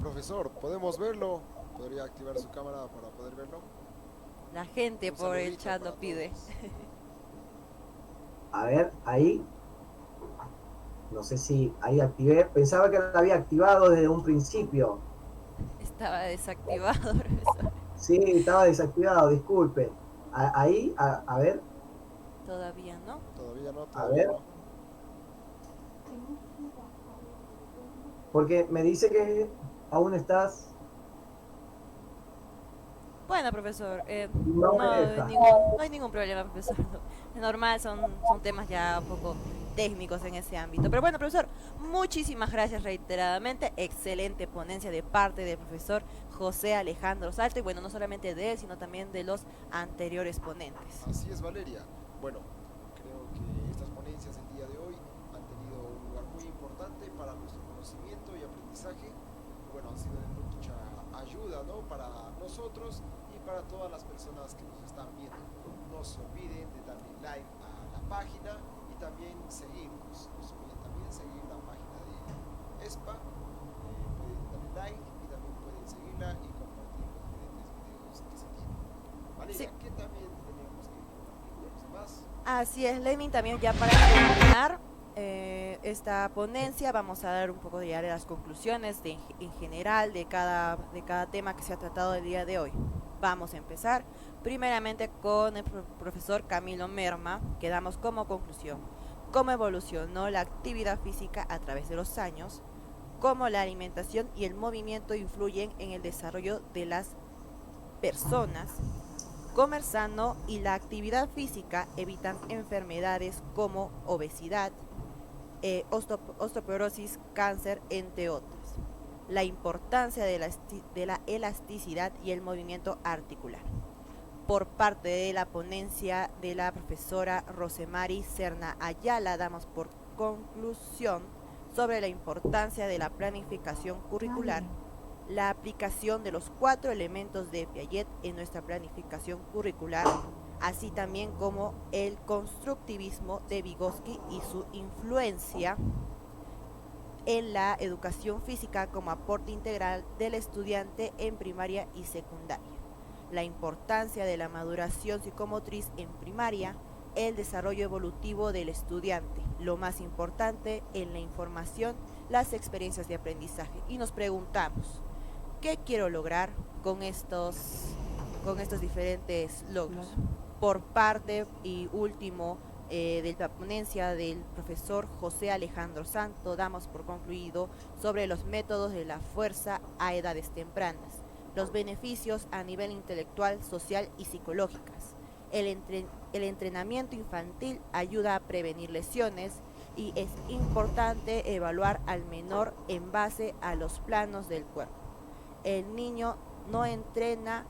Speaker 3: profesor, ¿podemos verlo? ¿Podría activar su cámara para poder verlo?
Speaker 1: La gente por el chat lo pide.
Speaker 2: A ver, ahí. No sé si ahí activé. Pensaba que lo había activado desde un principio.
Speaker 1: Estaba desactivado, profesor.
Speaker 2: Sí, estaba desactivado, disculpe. Ahí, a ver.
Speaker 1: Todavía no.
Speaker 3: Todavía no,
Speaker 2: A ver.
Speaker 3: no.
Speaker 2: Porque me dice que aún estás...
Speaker 1: Bueno, profesor,
Speaker 2: no
Speaker 1: hay ningún problema, profesor. Es normal, son temas ya un poco técnicos en ese ámbito. Pero bueno, profesor, muchísimas gracias reiteradamente. Excelente ponencia de parte del profesor José Alejandro Salto. Y bueno, no solamente de él, sino también de los anteriores ponentes.
Speaker 3: Así es, Valeria. Bueno, creo que estas ponencias el día de hoy han tenido un lugar muy importante para nuestro conocimiento y aprendizaje. Bueno, han sido de mucha ayuda, ¿no? Para nosotros y para todas las personas que nos están viendo. No se olviden de darle like a la página y también seguirnos. No se olviden también seguir la página de ESPA. Pueden darle like y también pueden seguirla y compartir los diferentes videos que se tienen. Valeria, sí. ¿Qué también tenemos que compartir con los demás?
Speaker 1: Así es, Lenin, también ya para terminar esta ponencia vamos a dar un poco de las conclusiones en general de cada tema que se ha tratado el día de hoy. Vamos a empezar primeramente con el profesor Camilo Merma, que damos como conclusión cómo evolucionó la actividad física a través de los años, cómo la alimentación y el movimiento influyen en el desarrollo de las personas, comer sano y la actividad física evitan enfermedades como obesidad, osteoporosis, cáncer, entre otras. La importancia de la elasticidad y el movimiento articular. Por parte de la ponencia de la profesora Rosemary Serna Ayala, damos por conclusión sobre la importancia de la planificación curricular, la aplicación de los 4 elementos de Piaget en nuestra planificación curricular, así también como el constructivismo de Vygotsky y su influencia en la educación física como aporte integral del estudiante en primaria y secundaria, la importancia de la maduración psicomotriz en primaria, el desarrollo evolutivo del estudiante, lo más importante en la información, las experiencias de aprendizaje. Y nos preguntamos, ¿qué quiero lograr con estos diferentes logros? Por parte y último de la ponencia del profesor José Alejandro Salto, damos por concluido sobre los métodos de la fuerza a edades tempranas, los beneficios a nivel intelectual, social y psicológicas. El entrenamiento infantil ayuda a prevenir lesiones y es importante evaluar al menor en base a los planos del cuerpo. El niño no entrena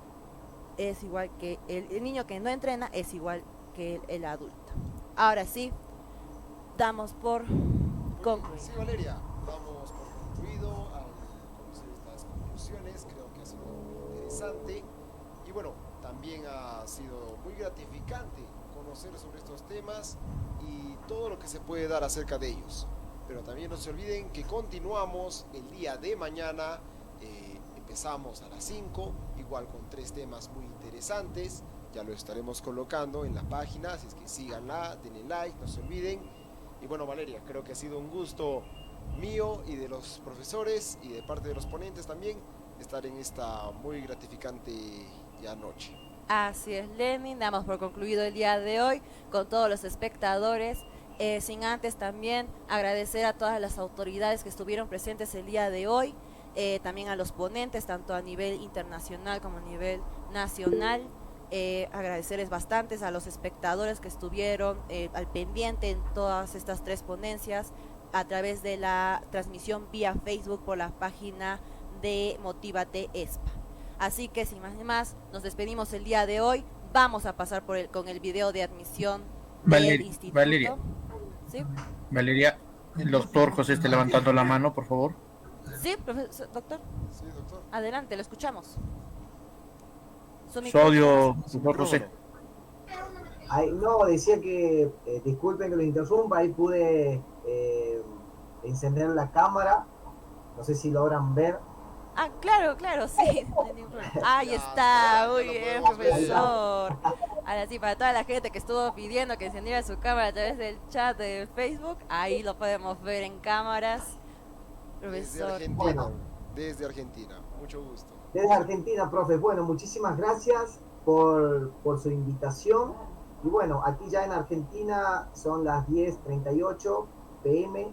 Speaker 1: es igual que el niño que no entrena es igual que el adulto. Ahora sí, damos por concluido.
Speaker 3: Sí, Valeria, damos por concluido al conocer estas conclusiones. Creo que ha sido muy interesante. Y bueno, También ha sido muy gratificante conocer sobre estos temas y todo lo que se puede dar acerca de ellos. Pero también no se olviden que continuamos el día de mañana. Empezamos a las 5, igual con 3 temas muy interesantes. Ya lo estaremos colocando en la página, así es que síganla, denle like, no se olviden. Y bueno, Valeria, creo que ha sido un gusto mío y de los profesores y de parte de los ponentes también estar en esta muy gratificante ya noche.
Speaker 1: Así es, Lenin, damos por concluido el día de hoy con todos los espectadores, sin antes también agradecer a todas las autoridades que estuvieron presentes el día de hoy, también a los ponentes, tanto a nivel internacional como a nivel nacional. Agradecerles bastantes a los espectadores que estuvieron al pendiente en todas estas 3 ponencias a través de la transmisión vía Facebook por la página de Motívate ESPA. Así que sin más ni más, nos despedimos el día de hoy. Vamos a pasar con el video de admisión del instituto.
Speaker 6: Valeria,
Speaker 1: ¿Sí?
Speaker 6: Valeria, el doctor José está levantando la mano, por favor.
Speaker 1: Sí, profesor, doctor.
Speaker 3: Sí, doctor.
Speaker 1: Adelante, lo escuchamos.
Speaker 6: Su audio, doctor José.
Speaker 2: Ay, no, decía que, disculpen que lo interrumpa, ahí pude encender la cámara, no sé si logran ver.
Speaker 1: Ah, claro, sí. Ahí está, muy bien, profesor. Ahora sí, para toda la gente que estuvo pidiendo que encendiera su cámara a través del chat de Facebook, ahí lo podemos ver en cámaras. Profesor.
Speaker 3: Desde Argentina, mucho gusto.
Speaker 2: Desde Argentina, profe. Bueno, muchísimas gracias por su invitación. Y bueno, aquí ya en Argentina son las 10:38 p.m.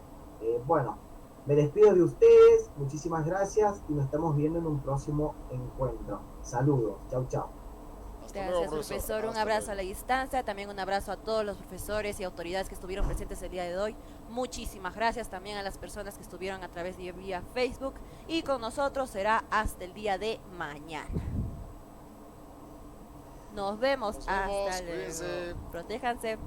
Speaker 2: Bueno, me despido de ustedes, muchísimas gracias y nos estamos viendo en un próximo encuentro. Saludos, chau, chau.
Speaker 1: Gracias, profesor. Un abrazo a la distancia, también un abrazo a todos los profesores y autoridades que estuvieron presentes el día de hoy. Muchísimas gracias también a las personas que estuvieron a través de vía Facebook y con nosotros será hasta el día de mañana. Nos vemos hasta luego.
Speaker 3: Cuídense.
Speaker 1: Protéjanse.